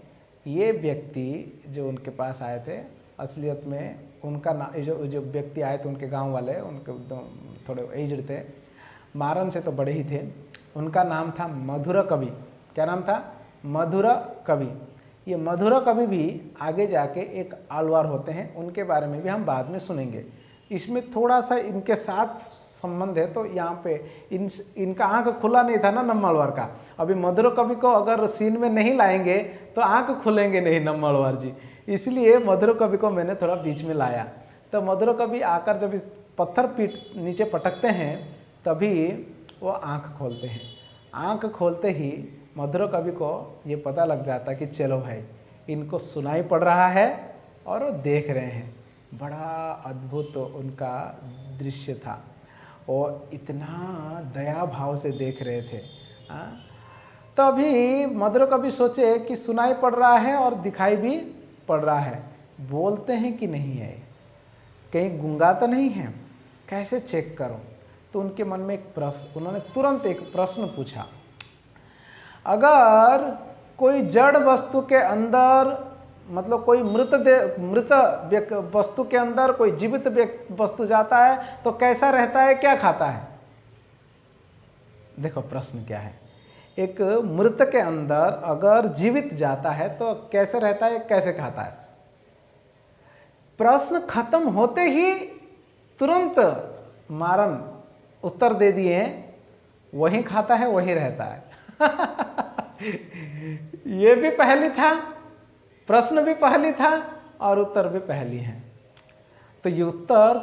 ये व्यक्ति जो उनके पास आए थे, असलियत में उनका जो व्यक्ति आए थे उनके गांव वाले, उनके थोड़े एज्ड थे, मारन से तो बड़े ही थे। उनका नाम था मधुर कवि। क्या नाम था? मधुर कवि। ये मधुर कवि भी आगे जाके एक आलवार होते हैं, उनके बारे में भी हम बाद में सुनेंगे। इसमें थोड़ा सा इनके साथ संबंध है। तो यहाँ पे इनका आंख खुला नहीं था ना नम्मालवार का। अभी मधुर कवि को अगर सीन में नहीं लाएंगे तो आंख खुलेंगे नहीं नम्मालवार जी, इसलिए मधुर कवि को मैंने थोड़ा बीच में लाया। तो मधुर कवि आकर जब इस पत्थर पीठ नीचे पटकते हैं तभी वो आंख खोलते हैं। आंख खोलते ही मधुर कवि को ये पता लग जाता कि चलो भाई, इनको सुनाई पड़ रहा है और वो देख रहे हैं। बड़ा अद्भुत उनका दृश्य था और इतना दया भाव से देख रहे थे। तभी मधुर कवि सोचे कि सुनाई पड़ रहा है और दिखाई भी पड़ रहा है, बोलते हैं कि नहीं है, कहीं गूंगा तो नहीं है, कैसे चेक करो। तो उनके मन में एक प्रश्न, उन्होंने तुरंत एक प्रश्न पूछा, अगर कोई जड़ वस्तु के अंदर, मतलब कोई मृत वस्तु के अंदर कोई जीवित वस्तु जाता है तो कैसा रहता है, क्या खाता है? देखो प्रश्न क्या है। एक मृत के अंदर अगर जीवित जाता है तो कैसे रहता है, कैसे खाता है? प्रश्न खत्म होते ही तुरंत मारन उत्तर दे दिए, वही खाता है वही रहता है। ये भी पहली था, प्रश्न भी पहली था और उत्तर भी पहली है। तो ये उत्तर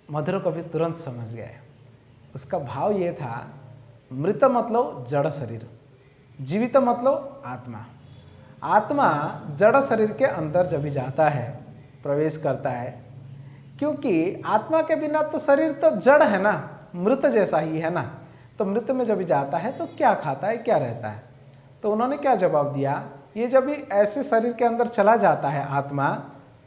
मधुर कवि तुरंत समझ गए। उसका भाव ये था, मृत मतलब जड़ शरीर, जीवित मतलब आत्मा। आत्मा जड़ शरीर के अंदर जब भी जाता है, प्रवेश करता है, क्योंकि आत्मा के बिना तो शरीर तो जड़ है ना, मृत जैसा ही है ना। तो मृत में जब भी जाता है तो क्या खाता है, क्या रहता है? तो उन्होंने क्या जवाब दिया, ये जब भी ऐसे शरीर के अंदर चला जाता है आत्मा,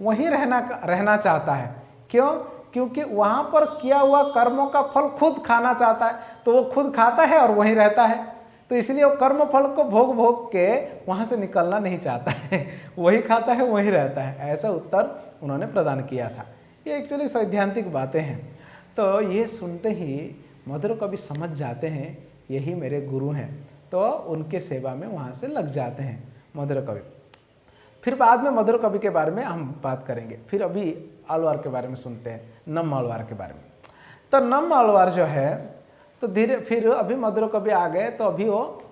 वहीं रहना चाहता है। क्यों? क्योंकि वहाँ पर किया हुआ कर्मों का फल खुद खाना चाहता है, तो वो खुद खाता है और वहीं रहता है। तो इसलिए वो कर्म फल को भोग भोग के वहाँ से निकलना नहीं चाहता है, वही खाता है वहीं रहता है। ऐसा उत्तर उन्होंने प्रदान किया था। ये एक्चुअली सैद्धांतिक बातें हैं। तो ये सुनते ही मधुर कवि समझ जाते हैं यही मेरे गुरु हैं, तो उनके सेवा में वहाँ से लग जाते हैं मधुर कवि। फिर बाद में मधुर कवि के बारे में हम बात करेंगे। फिर अभी आलवार के बारे में सुनते हैं, नम्मालवार के बारे में। तो नम्मालवार जो है, तो धीरे फिर अभी मधुर कवि आ गए, तो अभी वो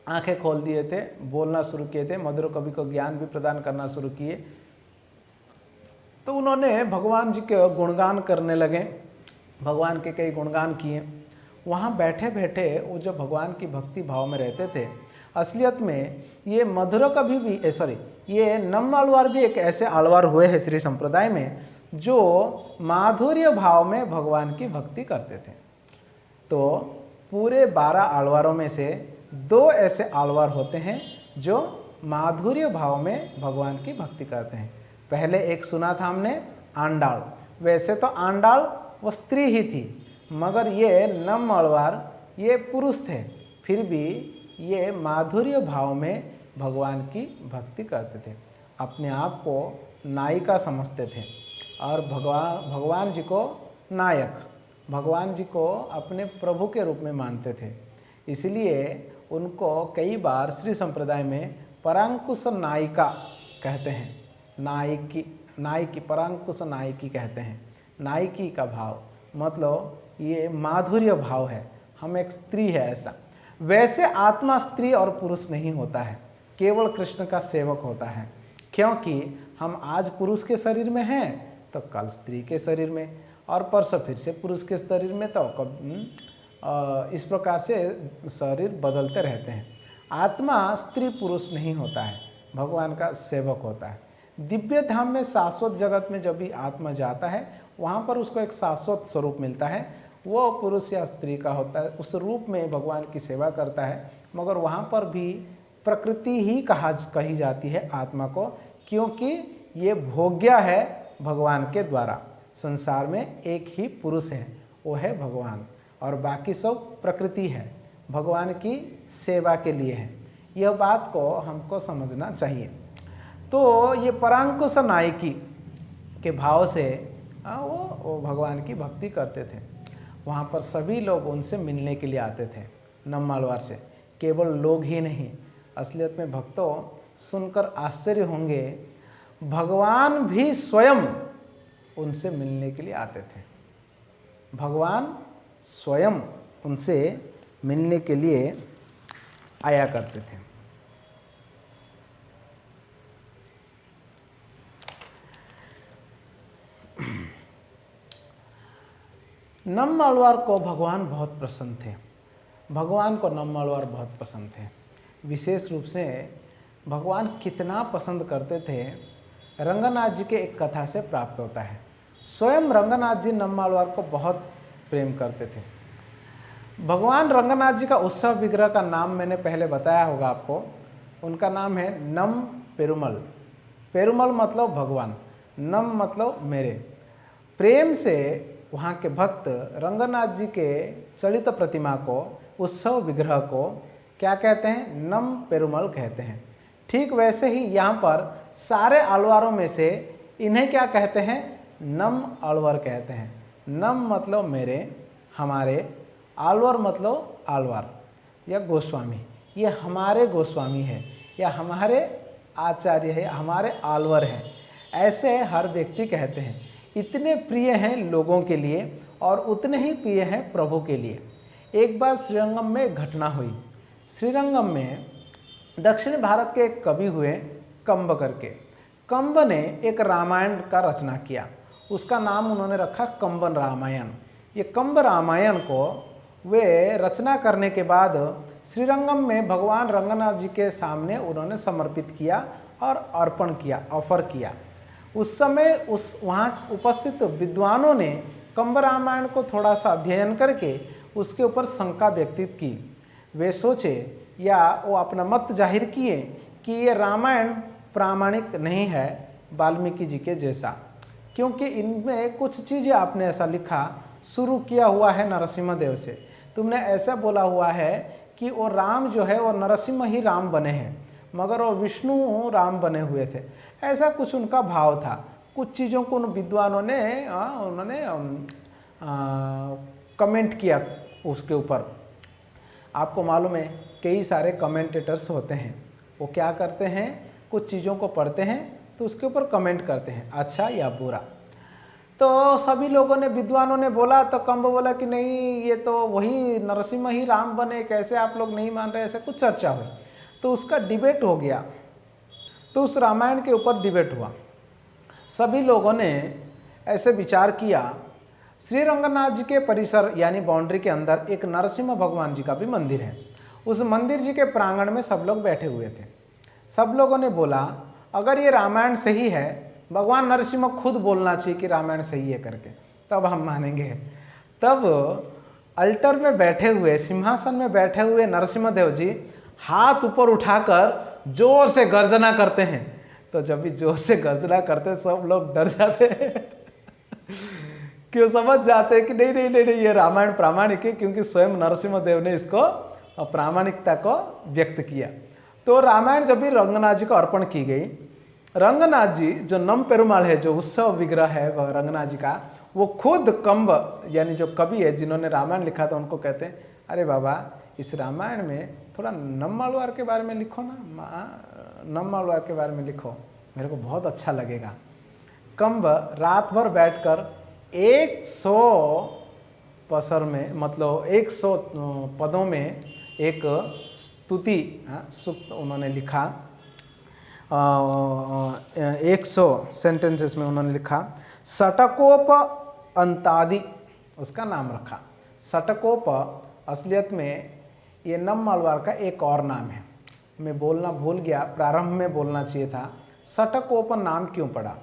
आंखें खोल दिए थे, बोलना शुरू किए थे, मधुर कवि को ज्ञान भी प्रदान करना शुरू किए। तो उन्होंने भगवान जी के गुणगान करने लगे, भगवान के कई गुणगान किए। वहाँ बैठे बैठे वो जो भगवान की भक्ति भाव में रहते थे, असलियत में ये मधुर कवि भी ये नम्मालवार भी एक ऐसे आलवार हुए हैं श्री संप्रदाय में जो माधुर्य भाव में भगवान की भक्ति करते थे। तो पूरे 12 आलवारों में से 2 ऐसे आलवार होते हैं जो माधुर्य भाव में भगवान की भक्ति करते हैं। पहले एक सुना था हमने आंडाल। वैसे तो आंडाल वो स्त्री ही थी, मगर ये नम्मालवार ये पुरुष थे, फिर भी ये माधुर्य भाव में भगवान की भक्ति करते थे। अपने आप को नायिका समझते थे और भगवान जी को नायक, भगवान जी को अपने प्रभु के रूप में मानते थे। इसलिए उनको कई बार श्री संप्रदाय में परांकुश नायिका कहते हैं। नायकी परांकुश नायकी कहते हैं। नायकी का भाव मतलब ये माधुर्य भाव है, हम एक स्त्री है ऐसा। वैसे आत्मा स्त्री और पुरुष नहीं होता है, केवल कृष्ण का सेवक होता है। क्योंकि हम आज पुरुष के शरीर में हैं तो कल स्त्री के शरीर में, और परसों फिर से पुरुष के शरीर में, तो इस प्रकार से शरीर बदलते रहते हैं। आत्मा स्त्री पुरुष नहीं होता है, भगवान का सेवक होता है। दिव्य धाम में शाश्वत जगत में जब भी आत्मा जाता है वहाँ पर उसको एक शाश्वत स्वरूप मिलता है, वो पुरुष या स्त्री का होता है, उस रूप में भगवान की सेवा करता है। मगर वहाँ पर भी प्रकृति ही कही जाती है आत्मा को, क्योंकि ये भोग्य है भगवान के द्वारा। संसार में एक ही पुरुष है, वो है भगवान, और बाकी सब प्रकृति है, भगवान की सेवा के लिए है। यह बात को हमको समझना चाहिए। तो ये परांकुश नायकी के भाव से वो भगवान की भक्ति करते थे। वहाँ पर सभी लोग उनसे मिलने के लिए आते थे, नम्मालवार से। केवल लोग ही नहीं, असलियत में भक्तों सुनकर आश्चर्य होंगे, भगवान भी स्वयं उनसे मिलने के लिए आते थे। भगवान स्वयं उनसे मिलने के लिए आया करते थे। नम्मालवार को भगवान बहुत पसंद थे। भगवान को नम्मालवार बहुत पसंद थे। विशेष रूप से भगवान कितना पसंद करते थे, रंगनाथ जी के एक कथा से प्राप्त होता है। स्वयं रंगनाथ जी नम्मालवार को बहुत प्रेम करते थे। भगवान रंगनाथ जी का उत्सव विग्रह का नाम मैंने पहले बताया होगा आपको। उनका नाम है नम पेरुमल। पेरुमल मतलब भगवान, नम मतलब मेरे। प्रेम से वहाँ के भक्त रंगनाथ जी के चलित प्रतिमा को, उत्सव विग्रह को क्या कहते हैं? नम पेरुमल कहते हैं। ठीक वैसे ही यहाँ पर सारे आलवारों में से इन्हें क्या कहते हैं? नम आलवर कहते हैं। नम मतलब मेरे, हमारे, आलवर मतलब आलवार या गोस्वामी। ये हमारे गोस्वामी है या हमारे आचार्य है, हमारे आलवर हैं, ऐसे हर व्यक्ति कहते हैं। इतने प्रिय हैं लोगों के लिए और उतने ही प्रिय हैं प्रभु के लिए। एक बार श्रीरंगम में एक घटना हुई। श्रीरंगम में दक्षिण भारत के एक कवि हुए कंब करके। कंब ने एक रामायण का रचना किया, उसका नाम उन्होंने रखा कंबन रामायण। ये कंब रामायण को वे रचना करने के बाद श्रीरंगम में भगवान रंगनाथ जी के सामने उन्होंने समर्पित किया और अर्पण किया, ऑफर किया। उस समय उस वहाँ उपस्थित विद्वानों ने कंब रामायण को थोड़ा सा अध्ययन करके उसके ऊपर शंका व्यक्तित की। वे सोचे या वो अपना मत जाहिर किए कि ये रामायण प्रामाणिक नहीं है वाल्मीकि जी के जैसा, क्योंकि इनमें कुछ चीज़ें आपने ऐसा लिखा, शुरू किया हुआ है नरसिम्हा देव से। तुमने ऐसा बोला हुआ है कि वो राम जो है वो नरसिम्हा ही राम बने हैं, मगर वो विष्णु राम बने हुए थे। ऐसा कुछ उनका भाव था। कुछ चीज़ों को उन विद्वानों ने उन्होंने कमेंट किया उसके ऊपर। आपको मालूम है कई सारे कमेंटेटर्स होते हैं, वो क्या करते हैं, कुछ चीज़ों को पढ़ते हैं तो उसके ऊपर कमेंट करते हैं, अच्छा या बुरा। तो सभी लोगों ने, विद्वानों ने बोला तो कंब बोला कि नहीं, ये तो वही नरसिम्हा ही राम बने, कैसे आप लोग नहीं मान रहे, ऐसे कुछ चर्चा हुई। तो उसका डिबेट हो गया। तो उस रामायण के ऊपर डिबेट हुआ। सभी लोगों ने ऐसे विचार किया, श्री रंगनाथ जी के परिसर यानी बाउंड्री के अंदर एक नरसिम्हा भगवान जी का भी मंदिर है। उस मंदिर जी के प्रांगण में सब लोग बैठे हुए थे। सब लोगों ने बोला अगर ये रामायण सही है, भगवान नरसिम्हा खुद बोलना चाहिए कि रामायण सही है करके, तब हम मानेंगे। तब अल्टर में बैठे हुए, सिंहासन में बैठे हुए नरसिम्हा देव जी हाथ ऊपर उठाकर जोर से गर्जना करते हैं। तो जब भी जोर से गर्जना करते सब लोग डर जाते हैं क्यों, समझ जाते हैं कि नहीं नहीं नहीं, नहीं ये रामायण प्रामाणिक है, क्योंकि स्वयं नरसिम्हा देव ने इसको प्रामाणिकता को व्यक्त किया। तो रामायण जब भी रंगनाथ जी को अर्पण की गई, रंगनाथ जी जो नम पेरुमाल है, जो उत्सव विग्रह है रंगनाथ जी का, वो खुद कंब यानी जो कवि है जिन्होंने रामायण लिखा था, उनको कहते हैं अरे बाबा इस रामायण में थोड़ा नम्मालवार के बारे में लिखो ना, नम्मालवार के बारे में लिखो, मेरे को बहुत अच्छा लगेगा। कंब रात भर बैठकर 100 पसर में, मतलब 100 पदों में एक स्तुति सूक्त उन्होंने लिखा। 100 सेंटेंसेस में उन्होंने लिखा, षटकोप अंतादि उसका नाम रखा। सटकोप असलियत में ये नम्मालवार का एक और नाम है। मैं बोलना भूल गया, प्रारंभ में बोलना चाहिए था। सटकोप नाम क्यों पड़ा?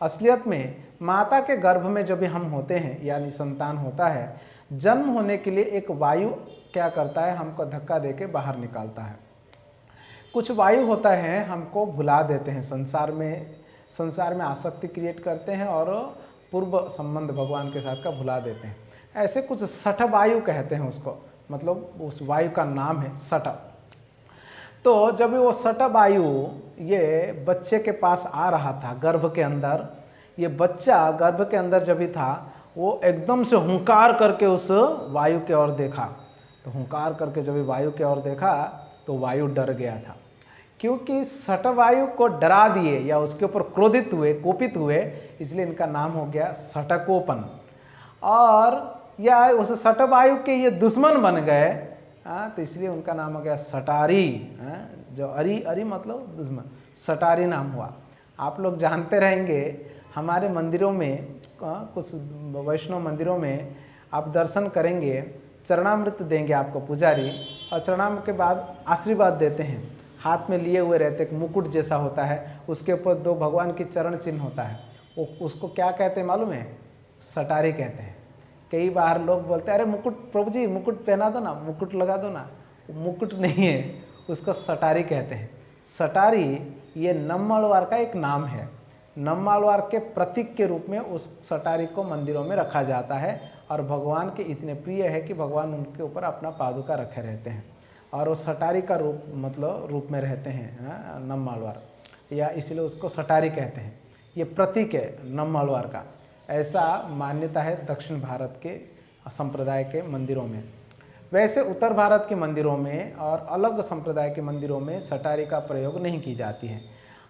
असलियत में माता के गर्भ में जब भी हम होते हैं यानी संतान होता है, जन्म होने के लिए एक वायु क्या करता है, हमको धक्का देके बाहर निकालता है। कुछ वायु होता है हमको भुला देते हैं, संसार में आसक्ति क्रिएट करते हैं और पूर्व संबंध भगवान के साथ का भुला देते हैं। ऐसे कुछ सठ वायु कहते हैं उसको, मतलब उस वायु का नाम है सठ। तो जब वो सठ वायु ये बच्चे के पास आ रहा था गर्भ के अंदर, ये बच्चा गर्भ के अंदर जब भी था वो एकदम से हुंकार करके उस वायु की ओर देखा। तो हुंकार करके जब भी वायु की ओर देखा तो वायु डर गया था, क्योंकि सठ वायु को डरा दिए या उसके ऊपर क्रोधित हुए, कोपित हुए, इसलिए इनका नाम हो गया सटकोपन। और या उस सठ वायु के ये दुश्मन बन गए, तो इसलिए उनका नाम हो गया सटारी। जो अरी मतलब दुश्मन, सटारी नाम हुआ। आप लोग जानते रहेंगे हमारे मंदिरों में, कुछ वैष्णव मंदिरों में आप दर्शन करेंगे, चरणामृत देंगे आपको पुजारी, और चरणामृत के बाद आशीर्वाद देते हैं। हाथ में लिए हुए रहते, एक मुकुट जैसा होता है, उसके ऊपर 2 भगवान की चरण चिन्ह होता है। वो उसको क्या कहते हैं मालूम है? सटारी कहते हैं। कई बार लोग बोलते हैं अरे मुकुट, प्रभु जी मुकुट पहना दो ना, मुकुट लगा दो ना। मुकुट नहीं है, उसको सटारी कहते हैं। सटारी ये नम्मालवार का एक नाम है। नम्मालवार के प्रतीक के रूप में उस सटारी को मंदिरों में रखा जाता है, और भगवान के इतने प्रिय है कि भगवान उनके ऊपर अपना पादुका रखे रहते हैं, और वो सटारी का रूप मतलब रूप में रहते हैं नम्मालवार, या इसलिए उसको सटारी कहते हैं। ये प्रतीक है नम्मालवार का, ऐसा मान्यता है दक्षिण भारत के संप्रदाय के मंदिरों में। वैसे उत्तर भारत के मंदिरों में और अलग संप्रदाय के मंदिरों में सटारी का प्रयोग नहीं की जाती है।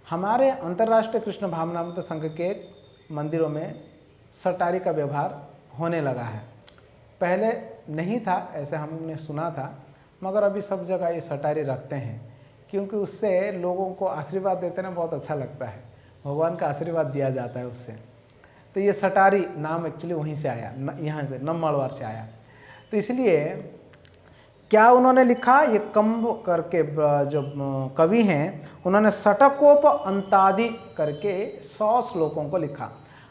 हमारे अंतर्राष्ट्रीय कृष्ण भावनामृत संघ के मंदिरों में सटारी का व्यवहार होने लगा है। पहले नहीं था, ऐसे हमने सुना था, मगर अभी सब जगह ये सटारी रखते हैं, क्योंकि उससे लोगों को आशीर्वाद देते ना बहुत अच्छा लगता है, भगवान का आशीर्वाद दिया जाता है उससे। तो ये सटारी नाम एक्चुअली वहीं से आया, यहाँ से नम्मालवार से आया। तो इसलिए क्या उन्होंने लिखा, ये कम्ब करके जो कवि हैं उन्होंने सटकोप अंतादि करके 100 श्लोकों को लिखा।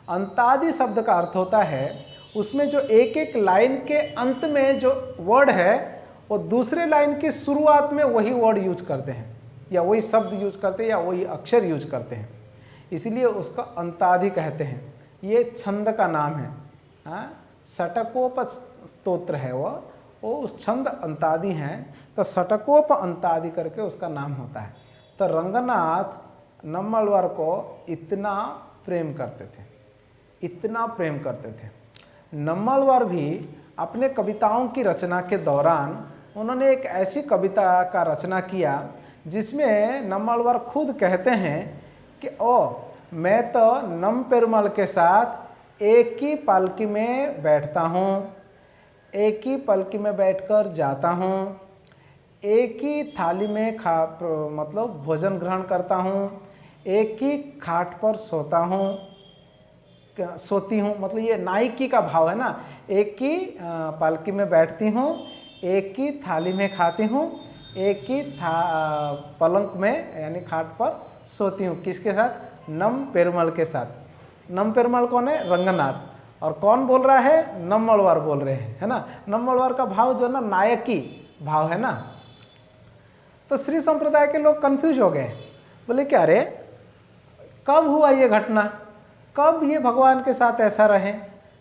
अंतादि शब्द का अर्थ होता है उसमें जो एक एक लाइन के अंत में जो वर्ड है वो दूसरे लाइन की शुरुआत में वही वर्ड यूज करते हैं, या वही शब्द यूज करते हैं, या वही अक्षर यूज करते हैं, इसलिए उसका अंतादि कहते हैं। ये छंद का नाम है। सटकोप स्तोत्र है वो उस छंद अंतादि हैं, तो सटकोप अंतादि करके उसका नाम होता है। तो रंगनाथ नम्मालवार को इतना प्रेम करते थे, इतना प्रेम करते थे। नम्मालवार भी अपने कविताओं की रचना के दौरान उन्होंने एक ऐसी कविता का रचना किया जिसमें नम्मालवार खुद कहते हैं कि मैं तो नम पेरुमल के साथ एक ही पालकी में बैठता हूँ, एक ही पालकी में बैठकर जाता हूँ, एक ही थाली में मतलब भोजन ग्रहण करता हूँ, एक ही खाट पर सोती हूँ, मतलब ये नायकी का भाव है ना। एक ही पालकी में बैठती हूँ, एक ही थाली में खाती हूँ, एक ही पलंग में यानी खाट पर सोती हूँ। किसके साथ? नम पेरुमल के साथ। नम पेरुमल कौन है? रंगनाथ। और कौन बोल रहा है? नम्मालवार बोल रहे हैं, है ना। नम्मालवार का भाव जो है ना नायकी भाव है ना। तो श्री संप्रदाय के लोग कंफ्यूज हो गए, बोले क्या रे कब हुआ ये घटना, कब ये भगवान के साथ ऐसा रहे?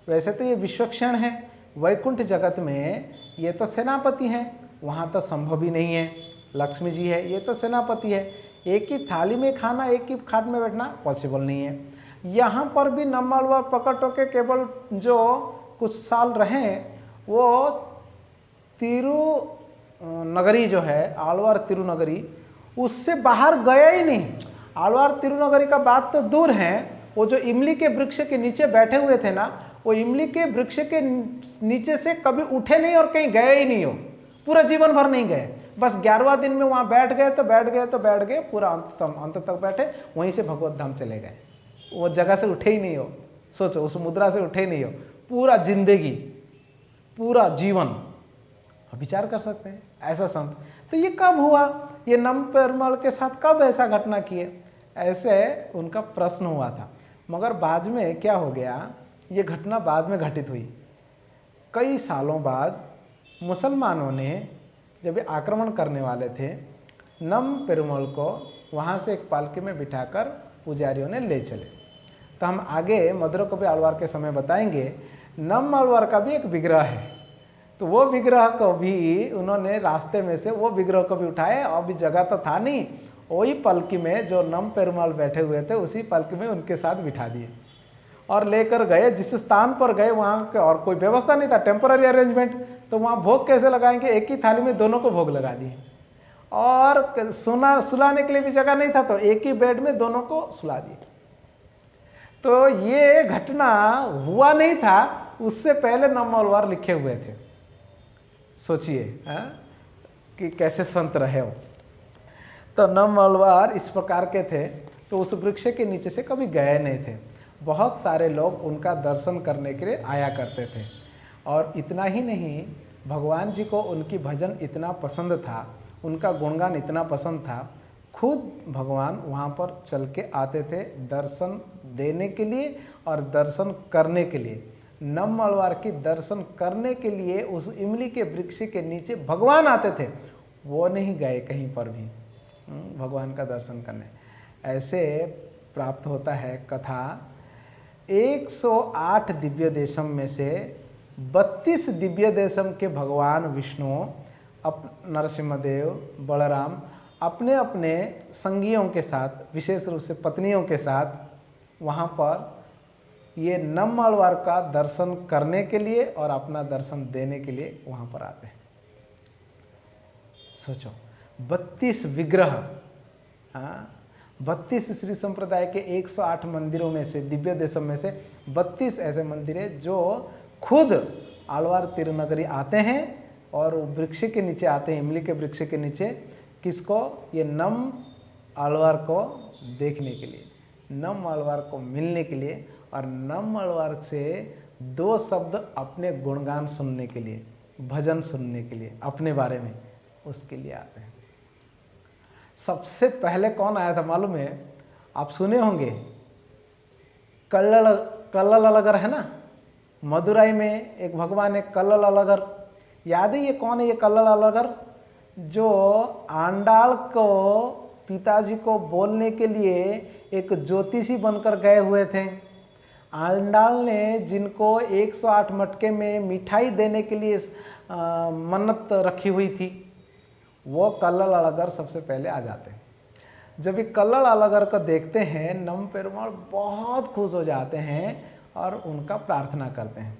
वैसे तो ये विश्वक्षण है, वैकुंठ जगत में ये तो सेनापति हैं, वहाँ तो संभव ही नहीं है। लक्ष्मी जी है, ये तो सेनापति है, एक ही थाली में खाना, एक ही खाट में बैठना पॉसिबल नहीं है। यहाँ पर भी नम्मालवार प्रकट होके केवल जो कुछ साल रहे वो तिरुनगरी जो है, आलवार तिरुनगरी, उससे बाहर गया ही नहीं। आलवार तिरुनगरी का बात तो दूर है, वो जो इमली के वृक्ष के नीचे बैठे हुए थे ना, वो इमली के वृक्ष के नीचे से कभी उठे नहीं और कहीं गए ही नहीं हो, पूरा जीवन भर नहीं गए। बस 11वां दिन में वहाँ बैठ गए तो बैठ गए, पूरा अंत तक बैठे, वहीं से भगवत धाम चले गए। वो जगह से उठे ही नहीं हो, सोचो उस मुद्रा से उठे ही नहीं हो, पूरा जिंदगी, पूरा जीवन। विचार कर सकते हैं ऐसा संत। तो ये कब हुआ, ये नम पेरुमाल के साथ कब ऐसा घटना किए, ऐसे उनका प्रश्न हुआ था। मगर बाद में क्या हो गया, ये घटना बाद में घटित हुई। कई सालों बाद मुसलमानों ने जब ये आक्रमण करने वाले थे, नम पेरुमाल को वहाँ से एक पालकी में बिठाकर पुजारियों ने ले चले। तो हम आगे मधुरा कवि आलवार के समय बताएंगे, नम आलवार का भी एक विग्रह है। तो वो विग्रह को भी उन्होंने रास्ते में से वो विग्रह को भी उठाए, अभी जगह तो था नहीं, वही पालकी में जो नम पेरुमाल बैठे हुए थे उसी पालकी में उनके साथ बिठा दिए और लेकर गए। जिस स्थान पर गए वहाँ के और कोई व्यवस्था नहीं था, टेम्पररी अरेंजमेंट, तो वहाँ भोग कैसे लगाएंगे, एक ही थाली में दोनों को भोग लगा दिए। और सुलाने के लिए भी जगह नहीं था, तो एक ही बेड में दोनों को सुला दिए। तो ये घटना हुआ नहीं था, उससे पहले नम आलवार लिखे हुए थे। सोचिए कि कैसे संत रहे हो। तो नम आलवार इस प्रकार के थे। तो उस वृक्ष के नीचे से कभी गए नहीं थे। बहुत सारे लोग उनका दर्शन करने के लिए आया करते थे। और इतना ही नहीं, भगवान जी को उनकी भजन इतना पसंद था, उनका गुणगान इतना पसंद था, खुद भगवान वहाँ पर चल के आते थे दर्शन देने के लिए और दर्शन करने के लिए। नम आलवार की दर्शन करने के लिए उस इमली के वृक्ष के नीचे भगवान आते थे, वो नहीं गए कहीं पर भी भगवान का दर्शन करने। ऐसे प्राप्त होता है कथा, 108 दिव्य देशम में से 32 दिव्य देशम के भगवान विष्णु, नरसिम्हदेव, बलराम अपने अपने संगियों के साथ, विशेष रूप से पत्नियों के साथ वहाँ पर ये नम आलवार का दर्शन करने के लिए और अपना दर्शन देने के लिए वहाँ पर आते हैं। सोचो, 32 विग्रह, 32 श्री संप्रदाय के 108 मंदिरों में से, दिव्य देशम में से 32 ऐसे मंदिर हैं जो खुद आलवार तिरुनगरी आते हैं और वृक्ष के नीचे आते हैं, इमली के वृक्ष के नीचे। किसको? ये नम आलवार को देखने के लिए, नम आलवार को मिलने के लिए और नम आलवार से 2 शब्द अपने गुणगान सुनने के लिए, भजन सुनने के लिए, अपने बारे में, उसके लिए आते हैं। सबसे कौन आया था मालूम है? आप सुने होंगे, कल्लल अलगर है ना, मदुराई में एक भगवान है कल्लल अलगर। याद है ये कौन है? ये कल्लल अलगर जो आंडाल को, पिताजी को बोलने के लिए एक ज्योतिषी बनकर गए हुए थे। आंडाल ने जिनको 108 मटके में मिठाई देने के लिए मन्नत रखी हुई थी, वो कल्लल अलगर सबसे पहले आ जाते हैं। जब ये कल्लल अलगर को देखते हैं, नम पेरुमाल बहुत खुश हो जाते हैं और उनका प्रार्थना करते हैं।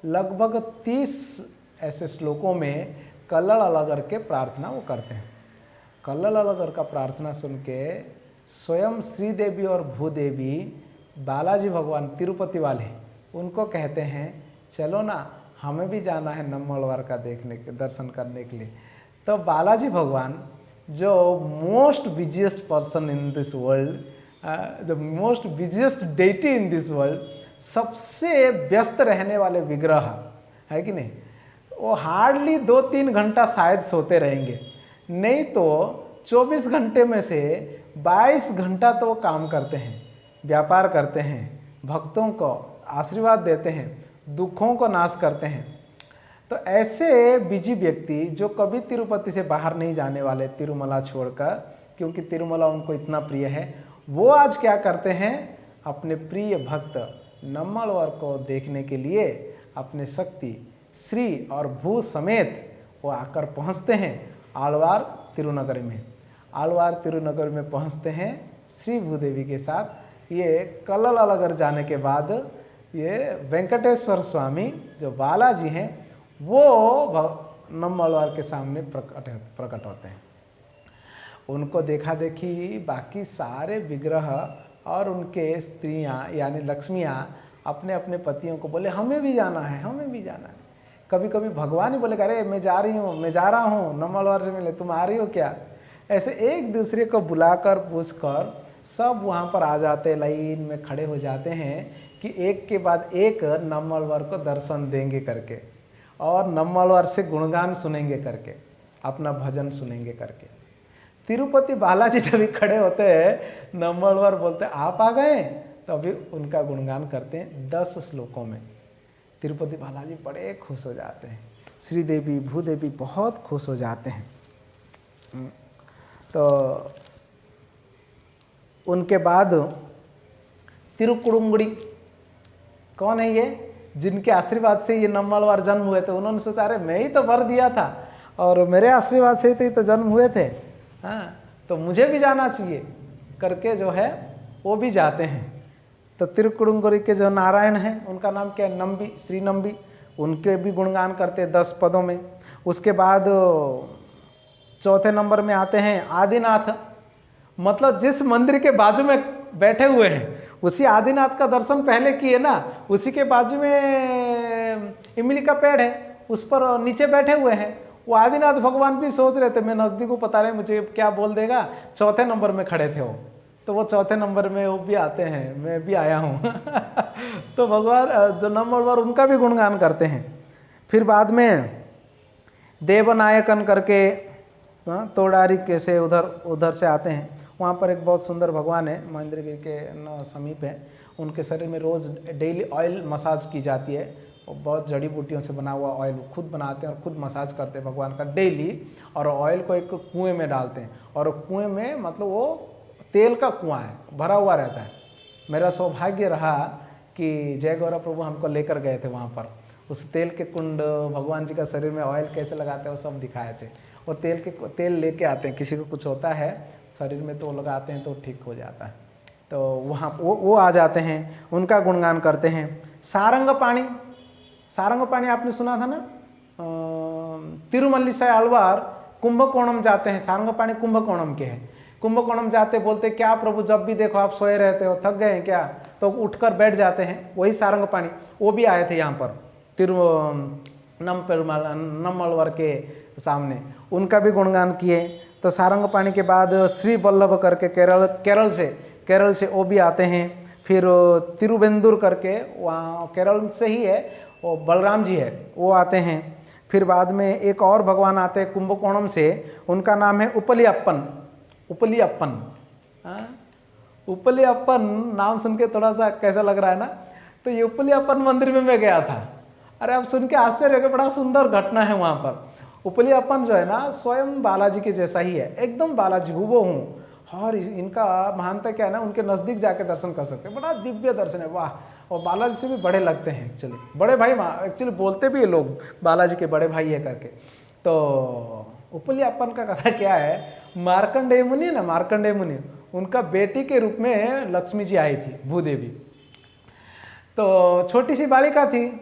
लगभग 30 ऐसे श्लोकों में कल्लल अलगर के प्रार्थना वो करते हैं। कल्लल अलगर का प्रार्थना सुन के स्वयं श्रीदेवी और भूदेवी, बालाजी भगवान तिरुपति वाले, उनको कहते हैं चलो ना, हमें भी जाना है नम आलवार का देखने के, दर्शन करने के लिए। तो बालाजी भगवान जो most busiest person in this world, जो most busiest deity in this world, सबसे व्यस्त रहने वाले विग्रह है कि नहीं, वो हार्डली 2-3 घंटा शायद सोते रहेंगे, नहीं तो 24 घंटे में से 22 घंटा तो वो काम करते हैं, व्यापार करते हैं, भक्तों को आशीर्वाद देते हैं, दुखों को नाश करते हैं। तो ऐसे बिजी व्यक्ति जो कभी तिरुपति से बाहर नहीं जाने वाले, तिरुमला छोड़कर, क्योंकि तिरुमला उनको इतना प्रिय है, वो आज क्या करते हैं, अपने प्रिय भक्त नम आलवार को देखने के लिए अपने शक्ति, श्री और भू समेत वो आकर पहुंचते हैं आलवार तिरुनगरी में। आलवार तिरुनगरी में पहुंचते हैं श्री भूदेवी के साथ। ये कल्लल अलगर जाने के बाद ये वेंकटेश्वर स्वामी जो बालाजी हैं, वो नम आलवार के सामने प्रकट होते हैं। उनको देखा देखी बाकी सारे विग्रह और उनके स्त्रियां यानी लक्ष्मियां अपने अपने पतियों को बोले हमें भी जाना है, हमें भी जाना है। कभी कभी भगवान ही बोले अरे मैं जा रही हूँ, मैं जा रहा हूँ नम आलवार से मिले, तुम आ रही हो क्या? ऐसे एक दूसरे को बुलाकर पूछकर सब वहाँ पर आ जाते, लाइन में खड़े हो जाते हैं कि एक के बाद एक नम्मलवर को दर्शन देंगे करके, और नम्मलवर से गुणगान सुनेंगे करके, अपना भजन सुनेंगे करके। तिरुपति बालाजी जब भी खड़े होते हैं, नम्मलवर बोलते हैं आप आ गए, तो अभी उनका गुणगान करते हैं 10 श्लोकों में। तिरुपति बालाजी बड़े खुश हो जाते हैं, श्रीदेवी भूदेवी बहुत खुश हो जाते हैं। तो उनके बाद तिरुकुड़ुंगुड़ी, कौन है ये? जिनके आशीर्वाद से ये नम्मलवार जन्म हुए थे। उन्होंने सोचा अरे मैं ही तो वर दिया था और मेरे आशीर्वाद से ही तो जन्म हुए थे, हाँ तो मुझे भी जाना चाहिए करके जो है वो भी जाते हैं। तो तिरुकुड़ुंगुरी के जो नारायण हैं उनका नाम क्या है? नंबी, श्री नंबी, उनके भी गुणगान करते हैं 10 पदों में। उसके बाद चौथे नंबर में आते हैं आदिनाथ, मतलब जिस मंदिर के बाजू में बैठे हुए हैं उसी आदिनाथ का दर्शन पहले किए ना, उसी के बाजू में इमली का पेड़ है, उस पर नीचे बैठे हुए हैं। वो आदिनाथ भगवान भी सोच रहे थे मैं नज़दीक हूँ, पता नहीं मुझे क्या बोल देगा। चौथे नंबर में खड़े थे वो, तो वो चौथे नंबर में वो भी आते हैं, मैं भी आया हूँ तो भगवान जो नंबर उनका भी गुणगान करते हैं। फिर बाद में देवनायकन करके तोड़ारी के से उधर से आते हैं। वहाँ पर एक बहुत सुंदर भगवान है, महेंद्रगिरी के समीप है। उनके शरीर में रोज़ डेली ऑयल मसाज की जाती है, और बहुत जड़ी बूटियों से बना हुआ ऑयल खुद बनाते हैं और खुद मसाज करते हैं भगवान का डेली। और ऑयल को एक कुएं में डालते हैं, और कुएं में मतलब वो तेल का कुआं है, भरा हुआ रहता है। मेरा सौभाग्य रहा कि जय गौरव प्रभु हमको लेकर गए थे वहाँ पर। उस तेल के कुंड, भगवान जी का शरीर में ऑयल कैसे लगाते हैं वो सब दिखाए थे। वो तेल लेके आते हैं, किसी को कुछ होता है शरीर में तो लगाते हैं तो ठीक हो जाता है। तो वहाँ वो आ जाते हैं, उनका गुणगान करते हैं। सारंग पाणी आपने सुना था ना, तिरुमल्लीसाई आलवार कुंभकोणम जाते हैं, सारंग पाणी कुंभकोणम के हैं। कुंभकोणम जाते बोलते क्या प्रभु जब भी देखो आप सोए रहते हो, थक गए हैं क्या? तो उठकर बैठ जाते हैं, वही सारंग पाणी। वो भी आए थे यहाँ पर नम्मलवर के सामने, उनका भी गुणगान किए। तो सारंग पाणी के बाद श्री वल्लभ करके केरल से वो भी आते हैं। फिर तिरुवेंदुर करके वहाँ केरल से ही है, वो बलराम जी है, वो आते हैं। फिर बाद में एक और भगवान आते हैं कुंभकोणम से, उनका नाम है उपलियप्पन। उपलियप्पन नाम सुन के थोड़ा सा कैसा लग रहा है ना, तो ये उपलियप्पन मंदिर में मैं गया था। अरे अब सुन के आश्चर्य हो गया, बड़ा सुंदर घटना है वहाँ पर। उपलियप्पन जो है ना स्वयं बालाजी के जैसा ही है, एकदम बालाजी हूबहू। और इनका महानता क्या है ना, उनके नज़दीक जाके दर्शन कर सकते हैं, बड़ा दिव्य दर्शन है, वाह। और बालाजी से भी बड़े लगते हैं एक्चुअली, बड़े भाई एक्चुअली बोलते भी है लोग बालाजी के बड़े भाई है करके। तो उपलियप्पन का कथा क्या है, मार्कंडेय मुनि ना, मार्कंडेय मुनि उनका बेटी के रूप में लक्ष्मी जी आई थी, भूदेवी। तो छोटी सी बालिका थी,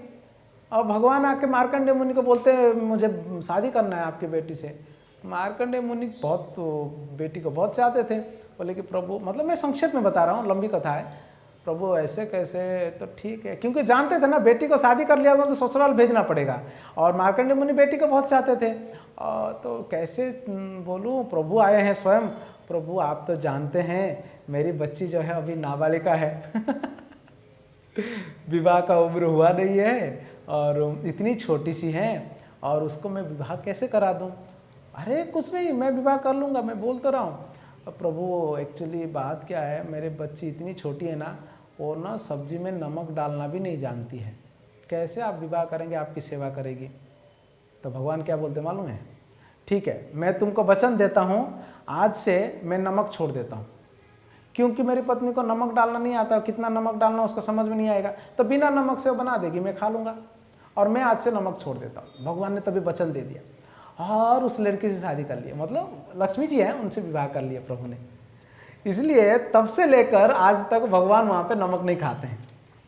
और भगवान आके मार्कंडेय मुनि को बोलते हैं मुझे शादी करना है आपकी बेटी से। मार्कंडेय मुनि बहुत बेटी को बहुत चाहते थे। बोले कि प्रभु, मतलब मैं संक्षेप में बता रहा हूँ, लंबी कथा है। प्रभु ऐसे कैसे, तो ठीक है, क्योंकि जानते थे ना बेटी को शादी कर लिया तो ससुराल भेजना पड़ेगा, और मार्कंडेय मुनि बेटी को बहुत चाहते थे। तो कैसे बोलूँ, प्रभु आए हैं स्वयं। प्रभु आप तो जानते हैं मेरी बच्ची जो है अभी नाबालिका है विवाह का उम्र हुआ नहीं है, और इतनी छोटी सी है, और उसको मैं विवाह कैसे करा दूं? अरे कुछ नहीं, मैं विवाह कर लूँगा, मैं बोल तो रहा हूँ। प्रभु एक्चुअली बात क्या है, मेरे बच्ची इतनी छोटी है ना, वो ना सब्जी में नमक डालना भी नहीं जानती है, कैसे आप विवाह करेंगे, आपकी सेवा करेगी? तो भगवान क्या बोलते मालूम है, ठीक है मैं तुमको वचन देता हूँ, आज से मैं नमक छोड़ देता हूँ, क्योंकि मेरी पत्नी को नमक डालना नहीं आता, कितना नमक डालना उसको समझ में नहीं आएगा, तो बिना नमक से वो बना देगी, मैं खा लूँगा, और मैं आज से नमक छोड़ देता हूँ। भगवान ने तभी वचन दे दिया, और उस लड़की से शादी कर लिया, मतलब लक्ष्मी जी हैं उनसे विवाह कर लिया प्रभु ने। इसलिए तब से लेकर आज तक भगवान वहाँ पे नमक नहीं खाते हैं,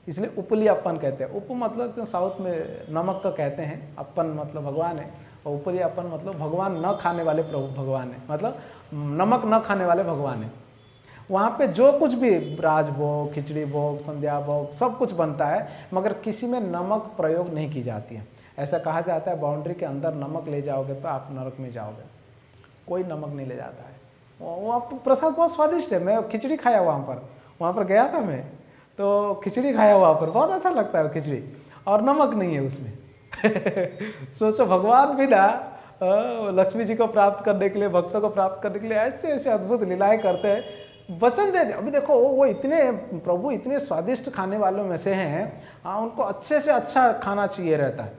इसलिए उपलियप्पन कहते हैं। उप मतलब साउथ में नमक का कहते हैं, अपन मतलब भगवान है, और उपलियप्पन मतलब भगवान न खाने वाले प्रभु भगवान है, मतलब नमक न खाने वाले भगवान है। वहाँ पे जो कुछ भी राजभोग, खिचड़ी भोग, संध्या भोग सब कुछ बनता है, मगर किसी में नमक प्रयोग नहीं की जाती है। ऐसा कहा जाता है बाउंड्री के अंदर नमक ले जाओगे तो आप नरक में जाओगे, कोई नमक नहीं ले जाता है। वो आप प्रसाद बहुत स्वादिष्ट है, मैं खिचड़ी खाया वहाँ पर गया था मैं, तो खिचड़ी खाया वहाँ पर, बहुत अच्छा लगता है वो खिचड़ी, और नमक नहीं है उसमें। सोचो भगवान भी ना लक्ष्मी जी को प्राप्त करने के लिए, भक्तों को प्राप्त करने के लिए ऐसे ऐसे अद्भुत लीलाएं करते हैं, वचन दे दे। अभी देखो वो इतने प्रभु इतने स्वादिष्ट खाने वालों में से हैं, हाँ उनको अच्छे से अच्छा खाना चाहिए रहता है,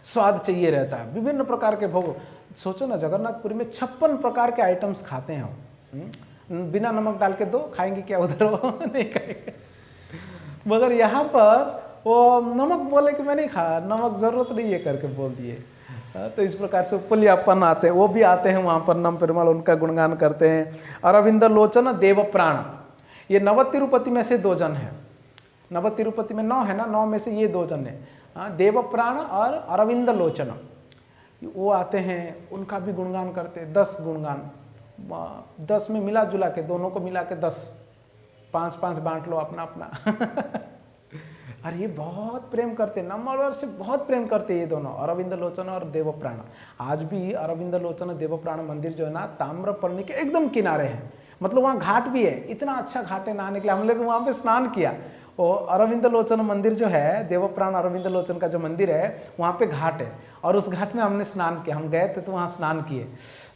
स्वाद चाहिए रहता है, विभिन्न प्रकार के भोग। सोचो ना जगन्नाथपुरी में 56 प्रकार के आइटम्स खाते हैं हम, बिना नमक डाल के दो, खाएंगे क्या उधर वो नहीं खाएंगे। मगर यहाँ पर वो नमक बोले कि मैं नहीं खाया, नमक जरूरत नहीं है करके बोल दिए। तो इस प्रकार से पुलियापन आते हैं, वो भी आते हैं वहाँ पर, नम पेरुमाल उनका गुणगान करते हैं। अरविंद लोचन देव प्राण, ये नव तिरुपति में से 2 जन है। नव तिरुपति में 9 है ना, 9 में से ये 2 जन है, देव प्राण और अरविंद लोचन, वो आते हैं, उनका भी गुणगान करते हैं। 10 गुणगान, 10 में मिला जुला के, दोनों को मिला के 10, 5-5 बांट लो अपना अपना। और ये बहुत प्रेम करते, नम्माळवार से बहुत प्रेम करते ये दोनों, अरविंद लोचन और देवप्राण। आज भी अरविंद लोचन देवप्राण मंदिर जो है ना, ताम्रपर्णी के एकदम किनारे है, मतलब वहाँ घाट भी है, इतना अच्छा घाट है नहाने के लिए। हम लोग वहाँ पे स्नान किया। वो अरविंद लोचन मंदिर जो है, देवप्राण अरविंद लोचन का जो मंदिर है, वहाँ पे घाट है, और उस घाट में हमने स्नान किया। हम गए थे तो वहाँ स्नान किए,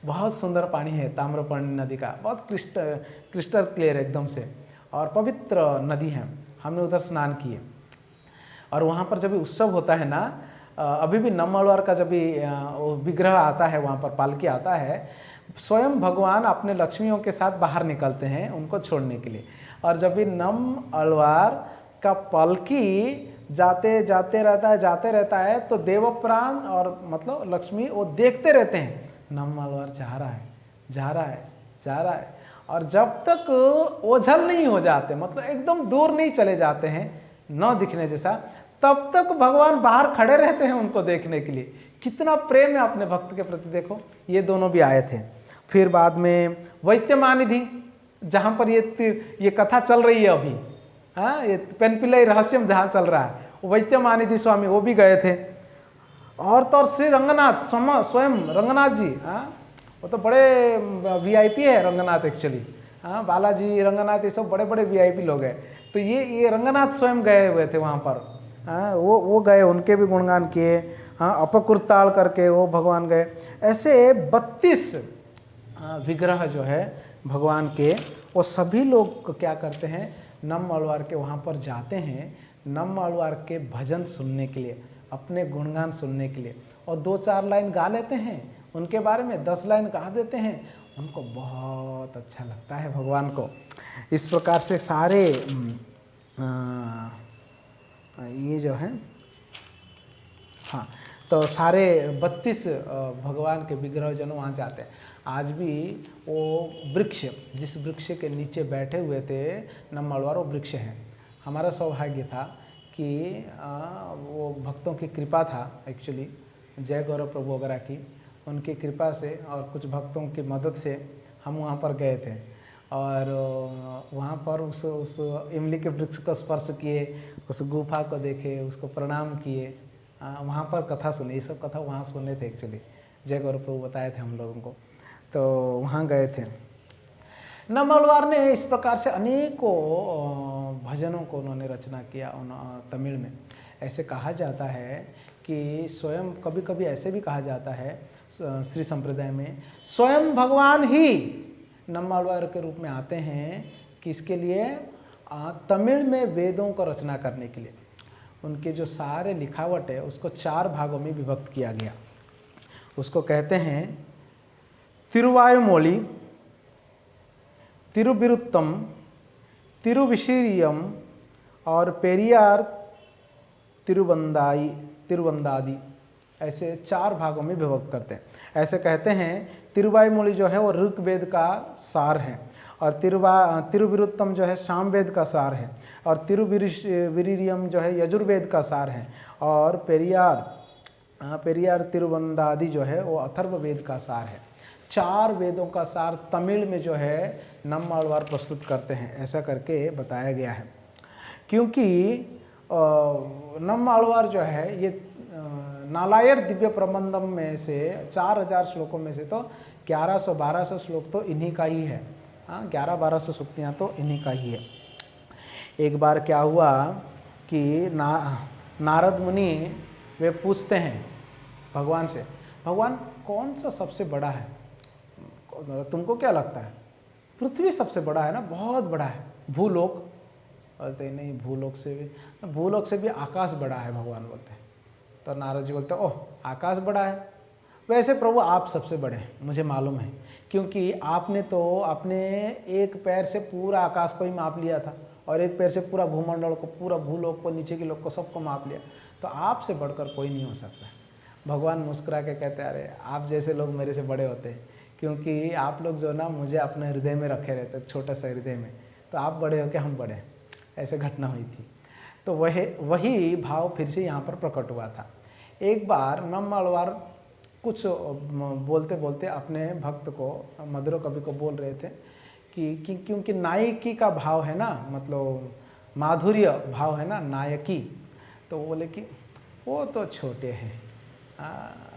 बहुत सुंदर पानी है ताम्रपर्णी नदी का, बहुत क्रिस्टल क्लियर एकदम से, और पवित्र नदी है। हमने उधर स्नान किए। और वहाँ पर जब भी उत्सव होता है ना, अभी भी नम्माळवार का जब भी विग्रह आता है, वहाँ पर पालकी आता है, स्वयं भगवान अपने लक्ष्मियों के साथ बाहर निकलते हैं उनको छोड़ने के लिए। और जब भी नम्माळवार का पालकी जाते रहता है तो देवप्राण और मतलब लक्ष्मी वो देखते रहते हैं, नम्माळवार जा रहा है, और जब तक ओझल नहीं हो जाते, मतलब एकदम दूर नहीं चले जाते हैं न दिखने जैसा, तब तक भगवान बाहर खड़े रहते हैं उनको देखने के लिए। कितना प्रेम है अपने भक्त के प्रति, देखो ये दोनों भी आए थे। फिर बाद में वैत्यमानिधि, जहाँ पर ये कथा चल रही है अभी, हाँ ये पेनपिल्लई रहस्यम जहाँ चल रहा है, वैत्यमानिधि स्वामी वो भी गए थे। और तो और श्री रंगनाथ स्वयं रंगनाथ जी, हाँ वो तो बड़े वीआईपी है रंगनाथ एक्चुअली, हाँ बालाजी रंगनाथ ये सब बड़े बड़े वीआईपी लोग हैं। तो ये रंगनाथ स्वयं गए हुए थे वहाँ पर, हाँ वो गए, उनके भी गुणगान किए। हाँ अपकुरताल करके वो भगवान गए। ऐसे 32 विग्रह जो है भगवान के, वो सभी लोग क्या करते हैं, नम्माळवार के वहाँ पर जाते हैं, नम्माळवार के भजन सुनने के लिए, अपने गुणगान सुनने के लिए, और 2-4 लाइन गा लेते हैं उनके बारे में, 10 लाइन गा देते हैं, उनको बहुत अच्छा लगता है भगवान को। इस प्रकार से सारे ये जो है, हाँ तो सारे 32 भगवान के विग्रह जन वहाँ जाते हैं। आज भी वो वृक्ष, जिस वृक्ष के नीचे बैठे हुए थे नम्माळवार, वो वृक्ष है। हमारा सौभाग्य था कि वो भक्तों की कृपा था एक्चुअली, जय गौरव प्रभु वगैरह की, उनकी कृपा से और कुछ भक्तों की मदद से हम वहाँ पर गए थे। और वहाँ पर उस इमली के वृक्ष को स्पर्श किए, उस गुफा को देखे, उसको प्रणाम किए, वहाँ पर कथा सुनी। ये सब कथा वहाँ सुने थे एक्चुअली, जय गौरव प्रभु बताए थे हम लोगों को, तो वहाँ गए थे। नम्माळवार ने इस प्रकार से अनेकों भजनों को उन्होंने रचना किया तमिल में। ऐसे कहा जाता है कि स्वयं, कभी कभी ऐसे भी कहा जाता है श्री संप्रदाय में, स्वयं भगवान ही नम्माळवार के रूप में आते हैं, किसके लिए, तमिल में वेदों को रचना करने के लिए। उनके जो सारे लिखावट है उसको 4 भागों में विभक्त किया गया। उसको कहते हैं तिरुवायुमोली, तिरुविरुत्तम, तिरुविशीरियम और पेरियार तिरुवंदादी, ऐसे 4 भागों में विभक्त करते हैं। ऐसे कहते हैं तिरुवायुमोली जो है वो ऋग्वेद का सार है, और तिरुविरुत्तम जो है सामवेद का सार है, और तिरुविरीरियम जो है यजुर्वेद का सार है, और पेरियार तिरुवंदादी जो है वो अथर्ववेद का सार है। 4 वेदों का सार तमिल में जो है नम्माळवार प्रस्तुत करते हैं, ऐसा करके बताया गया है। क्योंकि नम्माळवार जो है ये नालायर दिव्य प्रबंधम में से 4000 श्लोकों में से तो 1100-1200 श्लोक तो इन्हीं का ही है। हाँ 1100-1200 सूक्तियाँ तो इन्हीं का ही है। एक बार क्या हुआ कि नारद मुनि वे पूछते हैं भगवान से, भगवान कौन सा सबसे बड़ा है, तुमको क्या लगता है? पृथ्वी सबसे बड़ा है ना, बहुत बड़ा है। भूलोक, बोलते नहीं भूलोक से भी आकाश बड़ा है भगवान बोलते हैं। तो नारद जी बोलते ओह आकाश बड़ा है, वैसे प्रभु आप सबसे बड़े हैं, मुझे मालूम है, क्योंकि आपने तो अपने एक पैर से पूरा आकाश को ही माप लिया था और एक पैर से पूरा भूमंडल को, पूरा भूलोक को, नीचे के लोक को, सबको माप लिया, तो आपसे बढ़कर कोई नहीं हो सकता। भगवान मुस्कुरा के कहते अरे आप जैसे लोग मेरे से बड़े होते हैं, क्योंकि आप लोग जो ना मुझे अपने हृदय में रखे रहते, छोटा सा हृदय में, तो आप बड़े हो के हम बड़े, ऐसे घटना हुई थी। तो वही भाव फिर से यहाँ पर प्रकट हुआ था। एक बार नम्मालवार कुछ बोलते बोलते अपने भक्त को, मधुर कवि को बोल रहे थे कि क्योंकि नायकी का भाव है ना, मतलब माधुर्य भाव है ना नायकी, तो वो बोले कि वो तो छोटे हैं,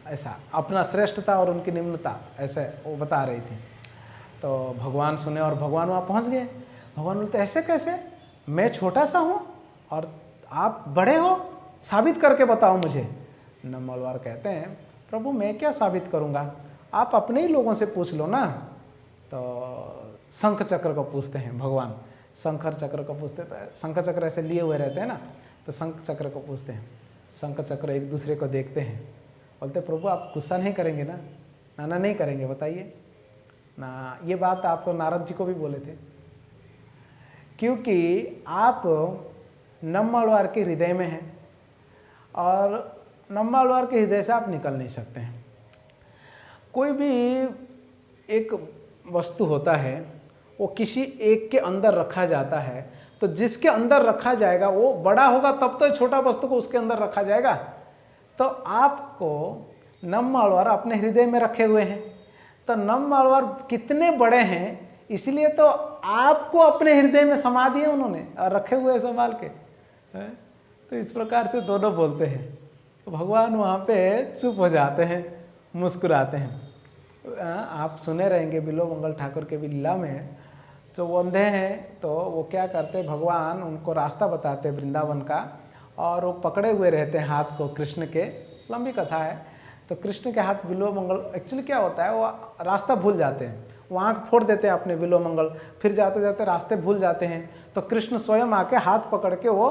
ऐसा अपना श्रेष्ठता और उनकी निम्नता ऐसे वो बता रही थी। तो भगवान सुने और भगवान वहाँ पहुँच गए। भगवान बोलते ऐसे कैसे, मैं छोटा सा हूँ और आप बड़े हो, साबित करके बताओ मुझे। नम्मालवार कहते हैं प्रभु मैं क्या साबित करूँगा, आप अपने ही लोगों से पूछ लो ना। तो शंख चक्र को पूछते हैं भगवान, शंकर चक्र को पूछते, तो शंख चक्र ऐसे लिए हुए रहते हैं ना, तो शंख चक्र को पूछते हैं। शंख चक्र एक दूसरे को देखते हैं, बोलते प्रभु आप गुस्सा नहीं करेंगे ना? ना नहीं करेंगे, बताइए ना। ये बात आप तो नारद जी को भी बोले थे, क्योंकि आप नम्मालवार के हृदय में हैं और नम्मालवार के हृदय से आप निकल नहीं सकते हैं। कोई भी एक वस्तु होता है वो किसी एक के अंदर रखा जाता है, तो जिसके अंदर रखा जाएगा वो बड़ा होगा, तब तो छोटा वस्तु को उसके अंदर रखा जाएगा। तो आपको नम्मालवार अपने हृदय में रखे हुए हैं, तो नम्मालवार कितने बड़े हैं, इसलिए तो आपको अपने हृदय में समा दिए उन्होंने और रखे हुए संभाल के। तो इस प्रकार से दोनों बोलते हैं। तो भगवान वहाँ पे चुप हो जाते हैं, मुस्कुराते हैं। आप सुने रहेंगे बिल्वमंगल ठाकुर के भी लीला में, जो वो अंधे हैं तो वो क्या करते, भगवान उनको रास्ता बताते वृंदावन का, और वो पकड़े हुए रहते हैं हाथ को कृष्ण के, लंबी कथा है। तो कृष्ण के हाथ बिल्वमंगल, एक्चुअली क्या होता है वो रास्ता भूल जाते हैं, वो आँख फोड़ देते हैं अपने बिल्वमंगल, फिर जाते जाते रास्ते भूल जाते हैं। तो कृष्ण स्वयं आके हाथ पकड़ के वो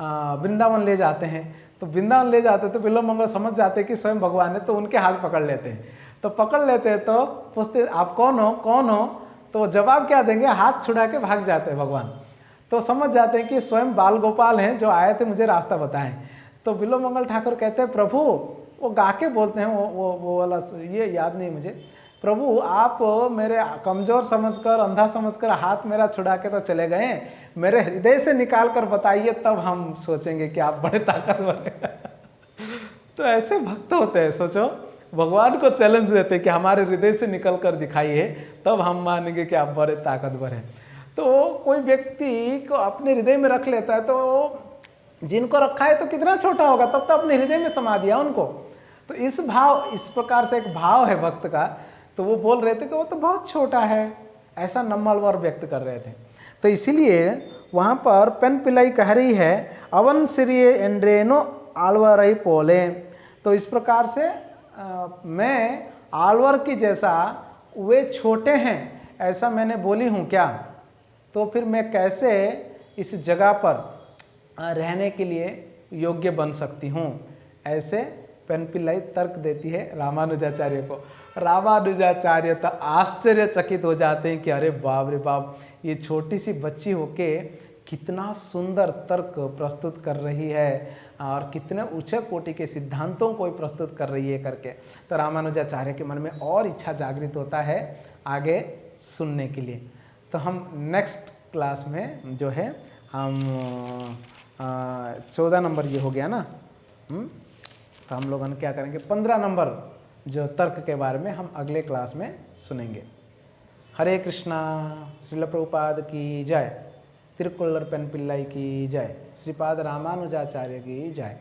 वृंदावन ले जाते हैं। तो वृंदावन ले जाते तो बिल्वमंगल समझ जाते कि स्वयं भगवान है, तो उनके हाथ पकड़ लेते हैं। तो पकड़ लेते हैं तो पूछते आप कौन हो, कौन हो? तो जवाब क्या देंगे, हाथ छुड़ा के भाग जाते हैं भगवान। तो समझ जाते हैं कि स्वयं बाल गोपाल हैं जो आए थे मुझे रास्ता बताएं। तो बिल्वमंगल ठाकुर कहते हैं प्रभु, वो गा के बोलते हैं, वो वाला ये याद नहीं मुझे, प्रभु आप मेरे कमज़ोर समझकर, अंधा समझकर हाथ मेरा छुड़ा के तो चले गए, मेरे हृदय से निकाल कर बताइए, तब हम सोचेंगे कि आप बड़े ताकतवर हैं। तो ऐसे भक्त होते हैं, सोचो भगवान को चैलेंज देते कि हमारे हृदय से निकल कर दिखाइए, तब हम मानेंगे कि आप बड़े ताकतवर हैं। तो कोई व्यक्ति को अपने हृदय में रख लेता है, तो जिनको रखा है तो कितना छोटा होगा, तब तो अपने हृदय में समा दिया उनको। तो इस प्रकार से एक भाव है भक्त का। तो वो बोल रहे थे कि वो तो बहुत छोटा है, ऐसा नम्मालवार व्यक्त कर रहे थे। तो इसीलिए वहाँ पर पेन पिलाई कह रही है अवन सिरिये एंड्रेनो आलवारई पोले। तो इस प्रकार से मैं आलवर की जैसा, वे छोटे हैं ऐसा मैंने बोली हूँ क्या? तो फिर मैं कैसे इस जगह पर रहने के लिए योग्य बन सकती हूँ? ऐसे पेन पिल्लाई तर्क देती है रामानुजाचार्य को। रामानुजाचार्य तो आश्चर्यचकित हो जाते हैं कि अरे बाप रे बाप, ये छोटी सी बच्ची होके कितना सुंदर तर्क प्रस्तुत कर रही है और कितने ऊंचे कोटि के सिद्धांतों को प्रस्तुत कर रही है करके। तो रामानुजाचार्य के मन में और इच्छा जागृत होता है आगे सुनने के लिए। तो हम नेक्स्ट क्लास में जो है हम 14 नंबर ये हो गया ना, तो हम लोग क्या करेंगे 15 नंबर जो तर्क के बारे में हम अगले क्लास में सुनेंगे। हरे कृष्णा। श्रील प्रभुपाद की जय। तिरुक्कुल्लर पेन पिल्लाई की जय। श्रीपाद रामानुजाचार्य की जय।